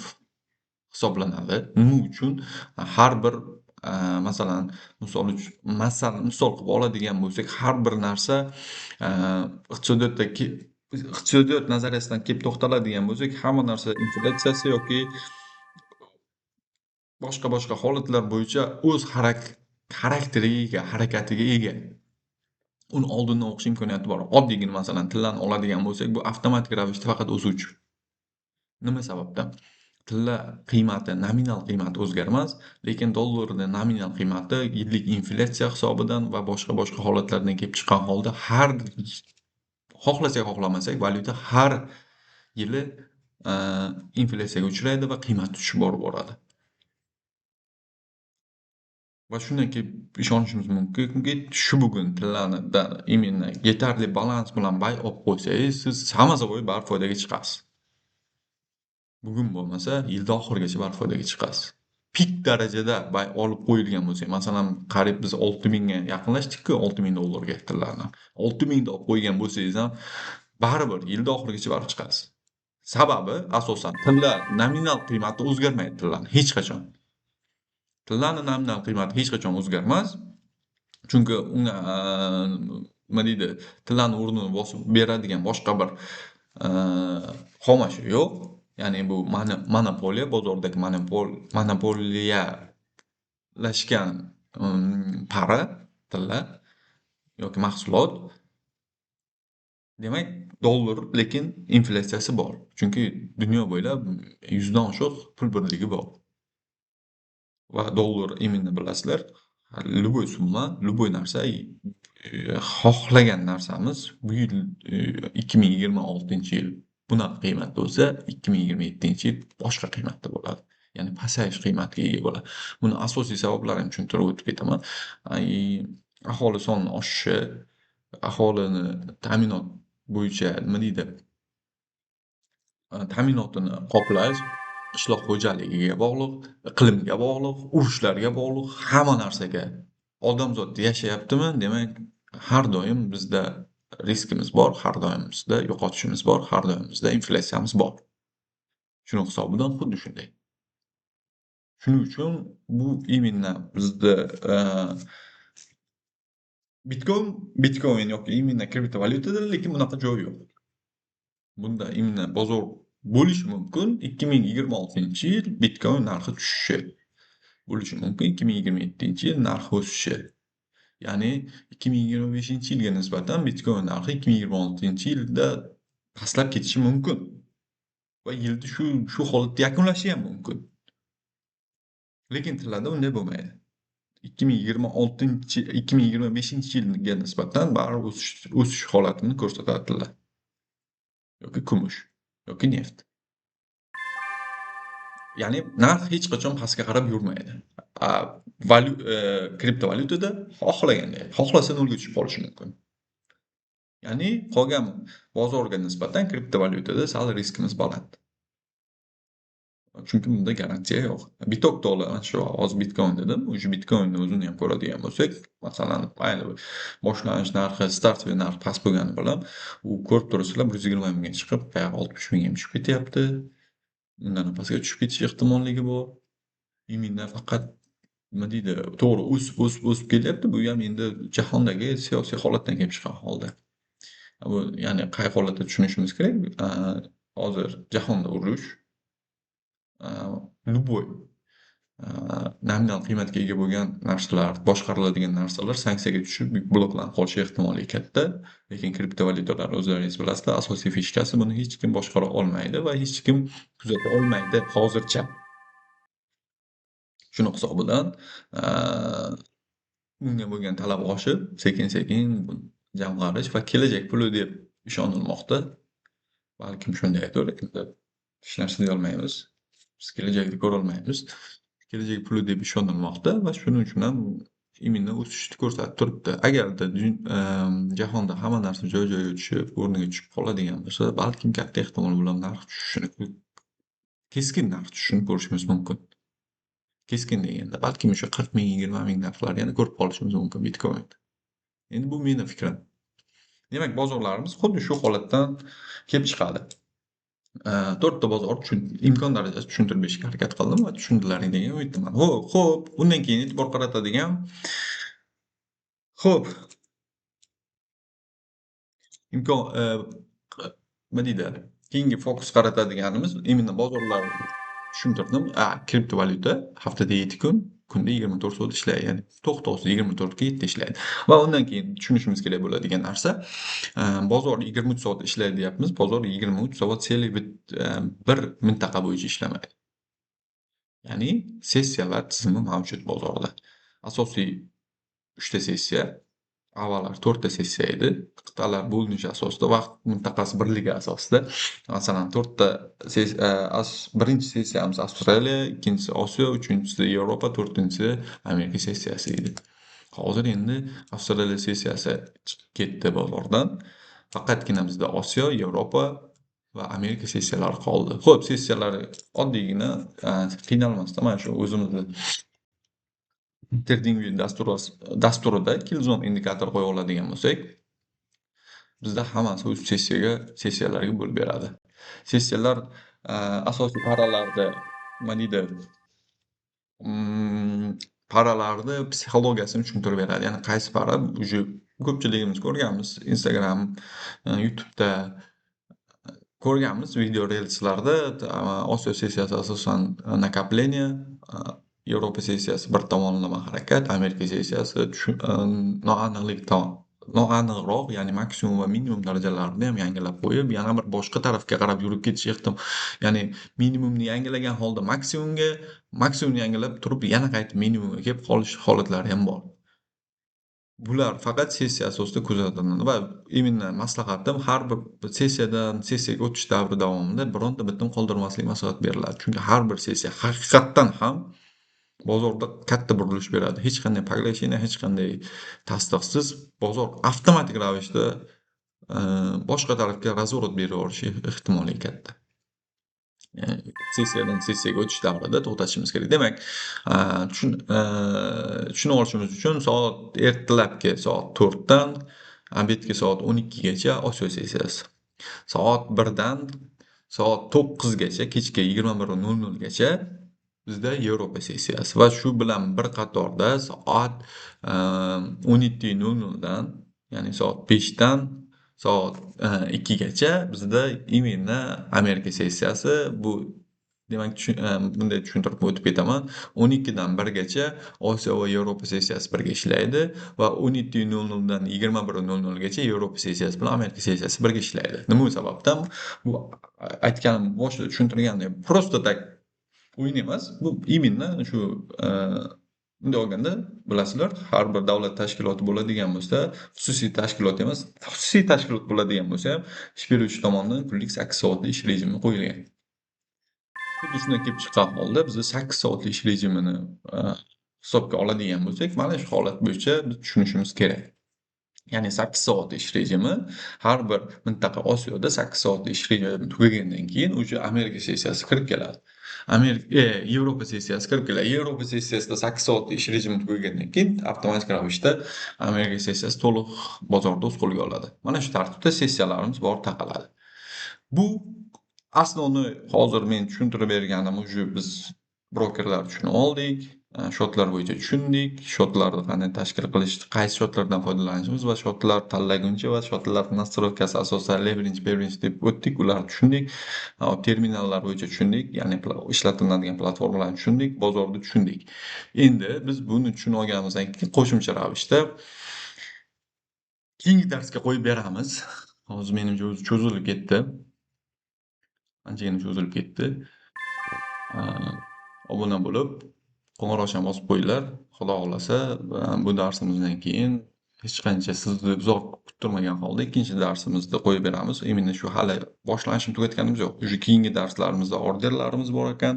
hisoblanadi. Nima uchun? Har bir masalan, misol qilib oladigan bo'lsak, har bir narsa iqtisodiyot nazariyasidan kelib to'xtaladigan bo'lsak, hamma narsa inflyatsiyasi yoki boshqa holatlar bo'yicha o'z xarakteriga, harakatiga ega. Uni oldindan o'qish imkoniyati bor. Oddiygina masalan tillarni oladigan bo'lsak, bu avtomatik ravishda faqat o'suvchi. Nima sababdan? Tilla qiymati, nominal qiymati o'zgarmas, lekin dollarning nominal qiymati yillik inflyatsiya hisobidan va boshqa holatlardan kelib chiqqan holda xohlasak xohlamasak valyuta har yili inflyatsiyaga uchraydi va qiymat tushishi borib boradi. Va shundan keyin ishonishimiz mumkinki, shu bugun tillarni именно yetarli balans bilan bay olib qo'ysangiz, siz hammasi bo'yi baribir foydaga chiqasiz. Bugun bo'lmasa, yilda oxirigacha baribir foydaga chiqasiz. Pik darajada bay olib qo'yilgan bo'lsa, masalan, qariyb biz 6000 ga yaqinlashdik-ku, $6000 tillarni. 6000 da olib qo'ygan bo'lsangiz ham baribir yilda oxirigacha baribir chiqasiz. Sababi asosan tillar nominal qiymati o'zgarmaydi tillarni hech qachon. Tillarni nominal qiymati hech qachon o'zgarmas. Chunki unga nima deydi, tillarni o'rnini bosib beradigan boshqa bir xomashyo yo'q. Ya'ni bu monopoliya, bozordagi monopoliyalashgan para, tillar yoki mahsulot. Demak, dollar lekin inflyatsiyasi bor. Chunki dunyo bo'ylab 100 dan oshiq pul birligi bor. Va dollar именно bilasizlar, любой summa, любой narsa, xohlagan narsamiz bu yil 2026-yil bunaqa qiymatda bo'lsa, 2027-yil boshqa qiymatda bo'ladi. Ya'ni pasayish qiymatiga ega bo'ladi. Buni asosiy sabablarini tushuntirib o'tib ketaman. Aholi soni oshishi, aholini ta'minot bo'yicha nima deydi, ta'minotini qoplash, qishloq xo'jaligiga bog'liq, iqlimga bog'liq, urushlarga bog'liq, hamma narsaga. Odamzod yashayaptimi, demak, har doim bizda riskimiz bor, har doim bizda yo'qotishimiz bor, har doim bizda inflyatsiyamiz bor. Shuning hisobidan xuddi shunday. Shuning uchun bu именно bizda Bitcoin yoki именно kriptovalyutada lekin bunaqa joy yo'q. Bunda именно bozor bo'lishi mumkin. 2026-yil Bitcoin narxi tushishi. Bo'lishi mumkin 2027-yil narxi o'sishi. Ya'ni 2025-yilga nisbatan Bitcoin narxi 2026-yilda pastlab ketishi mumkin. Va yilni shu holatda yakunlashi ham mumkin. Lekin tillarda unday bo'lmaydi. 2025-yilga nisbatan baribir o'sish holatini ko'rsatadi tillar. Yoki kumush, yoki neft. Ya'ni narx hech qachon pastga qarab yurmaydi. Kriptovalyutada xohlasa nolga tushib qolishi mumkin. Ya'ni qolgan bozorga nisbatan kriptovalyutada sal riskimiz baland. Chunki bunda garantiya yo'q. Bitok dollar, shu hozir Bitcoin dedim. O'sha Bitcoinni o'zini ham ko'radigan bo'lsak, masalan, ayni boshlanish narxi, startviy narx past bo'lgani bilan, u ko'rib turibsizlar 120 mingga chiqib, 60 mingga ham tushib ketyapti. Undan pastga tushib ketish ehtimolligi bor. Imminda faqat nima deydi, to'g'ri o'sib kelyapti. Bu ham endi jahondagi siyosiy holatdan kelib chiqqan holda. Bu ya'ni qay holatda tushunishimiz kerak? Hozir jahonda urush, любой nominal qiymatga ega bo'lgan narsalar, boshqariladigan narsalar sanksiyaga tushib bloklanib qolishi ehtimoli katta. Lekin kriptovalyutalar o'zlaringiz bilasizlar, asosiy fishkasi buni hech kim boshqara olmaydi va hech kim kuzata olmaydi hozircha. Shuning hisobidan unga bo'lgan talab oshib, sekin-sekin jamg'arish va kelajak puli deb ishonilmoqda. Balkim shundaydir, hech narsa deya olmaymiz. Biz kelajakni ko'ra olmaymiz. Kelajak puli deb ishonilmoqda va shuning uchun ham именно o'sishni ko'rsatib turibdi. Agarda jahonda hamma narsa joy-joyiga tushib, o'rniga tushib qoladigan bo'lsa, balkim katta ehtimol bilan narx tushishini keskin narx tushishini ko'rishimiz mumkin. Keskin deganda balkim o'sha 40 ming, 20 ming narxlar yana ko'rib qolishimiz mumkin Bitcoin'da. Endi bu meni fikrim. Demak, bozorlarimiz xuddi shu holatdan kelib chiqadi. 4 ta bozor imkon darajasi tushuntirib berishga harakat qildim va tushundilaring degan umiddaman. Xo'p, undan keyin e'tibor qaratadigan xo'p, imkon nima deydi, keyingi fokus qaratadiganimiz именно bozorlar tushuntirdim. Kriptovalyuta haftada 7 kun, kunda 24 soat ishlaydi. Ya'ni to'xtovsiz 24 ga 7 ishlaydi. Va undan keyin tushunishimiz kerak bo'ladigan narsa, bozor 23 soat ishlaydi deyapmiz. Bozor 23 soat bir mintaqa bo'yicha ishlamaydi. Ya'ni sessiyalar tizimi mavjud bozorda. Asosiy 3 ta sessiya, avvallar 4 ta sessiya edi. Qit'alar bo'linishi asosida, vaqt mintaqasi birligi asosida. Masalan, 4 ta birinchi sessiyamiz Avstraliya, ikkinchisi Osiyo, uchinchisi Yevropa, to'rtinchisi Amerika sessiyasi edi. Hozir endi Avstraliya sessiyasi chiqib ketdi bozordan. Faqatgina bizda Osiyo, Yevropa va Amerika sessiyalari qoldi. Xo'p, sessiyalar oddiygina qiynalmasdan mana shu o'zimizni TradingView dasturida Killzone indikator qo'ya oladigan bo'lsak, bizda hammasi o'z sessiyalarga bo'lib beradi. Sessiyalar asosiy paralarda nima deydi, paralarni psixologiyasini tushuntirib beradi. Ya'ni qaysi para уже ko'pchiligimiz ko'rganmiz Instagram, YouTube'da ko'rganmiz video reelslarda. Osiyo sessiyasi asosan накопление, Yevropa sessiyasi bir tomonlama harakat, Amerika sessiyasi noaniqroq, ya'ni maksimum va minimum darajalarni ham yangilab qo'yib, yana bir boshqa tarafga qarab yurib ketish ya'ni minimumni yangilagan holda maksimumni yangilab turib yana qaytib minimumga kelib qolish holatlari ham bor. Bular faqat sessiya asosida kuzatiladi va именно maslahatim har bir sessiyadan sessiyaga o'tish davri davomida bironta bitim qoldirmaslik maslahat beriladi. Chunki har bir sessiya haqiqatdan ham bozorda katta burilish beradi. Hech qanday поглощение, hech qanday tasdiqsiz bozor avtomatik ravishda boshqa tarafga razворот beraverishi ehtimoli katta. Sessiyadan sessiyaga o'tish davrida to'xtatishimiz kerak. Demak, tushunib olishimiz uchun ertalabki soat 4 dan obedgi soat 12 gacha Osiyo sessiyasi. Soat 1 dan soat 9 gacha, kechki 21:00 gacha bizda Yevropa sessiyasi va shu bilan bir qatorda soat 17:00 dan, ya'ni soat 5 dan soat 2 gacha bizda именно Amerika sessiyasi. Bu demak, bunday tushuntirib o'tib ketaman. 12 dan 1 gacha Osiyo va Yevropa sessiyasi birga ishlaydi va 17:00 dan 21:00 gacha Yevropa sessiyasi bilan Amerika sessiyasi birga ishlaydi. Nima sababdan? Bu aytganim, boshida tushuntirgandek, просто так o'yin emas. Bu именно shu bunday olganda, bilasizlar, har bir davlat tashkiloti bo'ladigan bo'lsa, xususiy tashkilot emas, xususiy tashkilot bo'ladigan bo'lsa ham ish beruvchi tomonidan kunlik 8 soatli ish rejimi qo'yilgan. Xuddi shundan kelib chiqqan holda biz 8 soatli ish rejimini hisobga oladigan bo'lsak, mana shu holat bo'yicha biz tushunishimiz kerak. Ya'ni 8 soatli ish rejimi, har bir mintaqa Osiyoda 8 soatli ish rejimi tugagandan keyin o'sha Amerika sessiyasi kirib keladi. Yevropa sessiyasi kirib keladi. Yevropa sessiyasida 8 soatli ish rejimi tugagandan keyin avtomatik ravishda Amerika sessiyasi to'liq bozorda o'z qo'liga oladi. Mana shu tartibda sessiyalarimiz borib taqaladi. Bu aslini hozir men tushuntirib berganim уже biz brokerlar tushunib oldik, shotlar bo'yicha tushundik, shotlarni qanday tashkil qilish, qaysi shotlardan foydalanishimiz va shotlar tanlaguncha va shotlar nastroykasi asosida leverage deb o'tdik, ularni tushundik. Terminallar bo'yicha tushundik, ya'ni ishlatiladigan platformalarni tushundik, bozorni tushundik. Endi biz buni tushunib olganimizdan keyin qo'shimcha ravishda keyingi darsga qo'yib beramiz. Hozir menimcha o'zi cho'zilib ketdi. Anchagina cho'zilib ketdi. Obuna bo'lib, qo'ng'iroqchani bosib qo'yinglar. Xudo xolasa, bu darsimizdan keyin hech qancha sizni uzoq kuttirmagan holda ikkinchi darsimizni qo'yib beramiz. Именно shu hali boshlanishini tugatganimiz yo'q. Уже keyingi darslarimizda orderlarimiz bor ekan,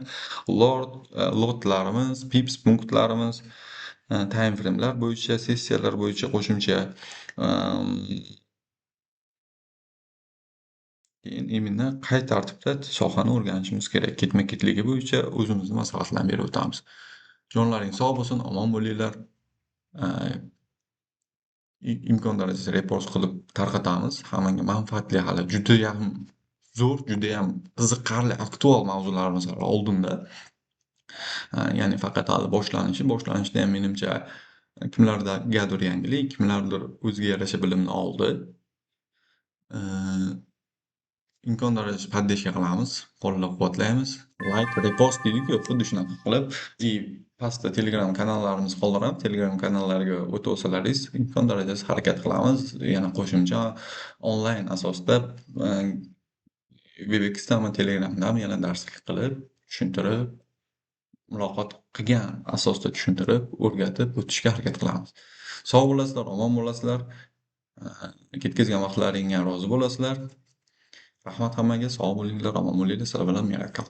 lotlarimiz, pips punktlarimiz, time frame'lar bo'yicha, sessiyalar bo'yicha qo'shimcha Keyin именно qay tartibda sohani o'rganishimiz kerak, ketma-ketligi bo'yicha o'zimizni maslahatlarni berib o'tamiz. Jonlaring sog' bo'lsin, omon bo'linglar. Imkon darajasi repost qilib tarqatamiz. Hammaga manfaatli, hali judayam zo'r, judayam qiziqarli, aktual mavzularimiz hali oldinda. Ya'ni faqat hali boshlanishi. Boshlanishda ham menimcha kimlargadir yangilik, kimlardir o'ziga yarasha bilimni oldi. Imkon darajasi podдержка qilamiz, qo'llab-quvvatlaymiz. Like, repost deydi-ku, xuddi shunaqa qilib pastda Telegram kanallarimiz qoldiramiz. Telegram kanallariga o'tib olsalaringiz, imkon darajasi harakat qilamiz. Yana qo'shimcha onlayn asosda Webexdami, Telegramdami yana darslik qilib, tushuntirib, muloqot qilgan asosda tushuntirib, o'rgatib o'tishga harakat qilamiz. Sog' bo'lasizlar, omon bo'lasizlar. Ketkazgan vaqtlaringga rozi bo'lasizlar. Rahmat hammaga, sog' bo'linglar, omon bo'linglar. Sizlar bilan Miracle.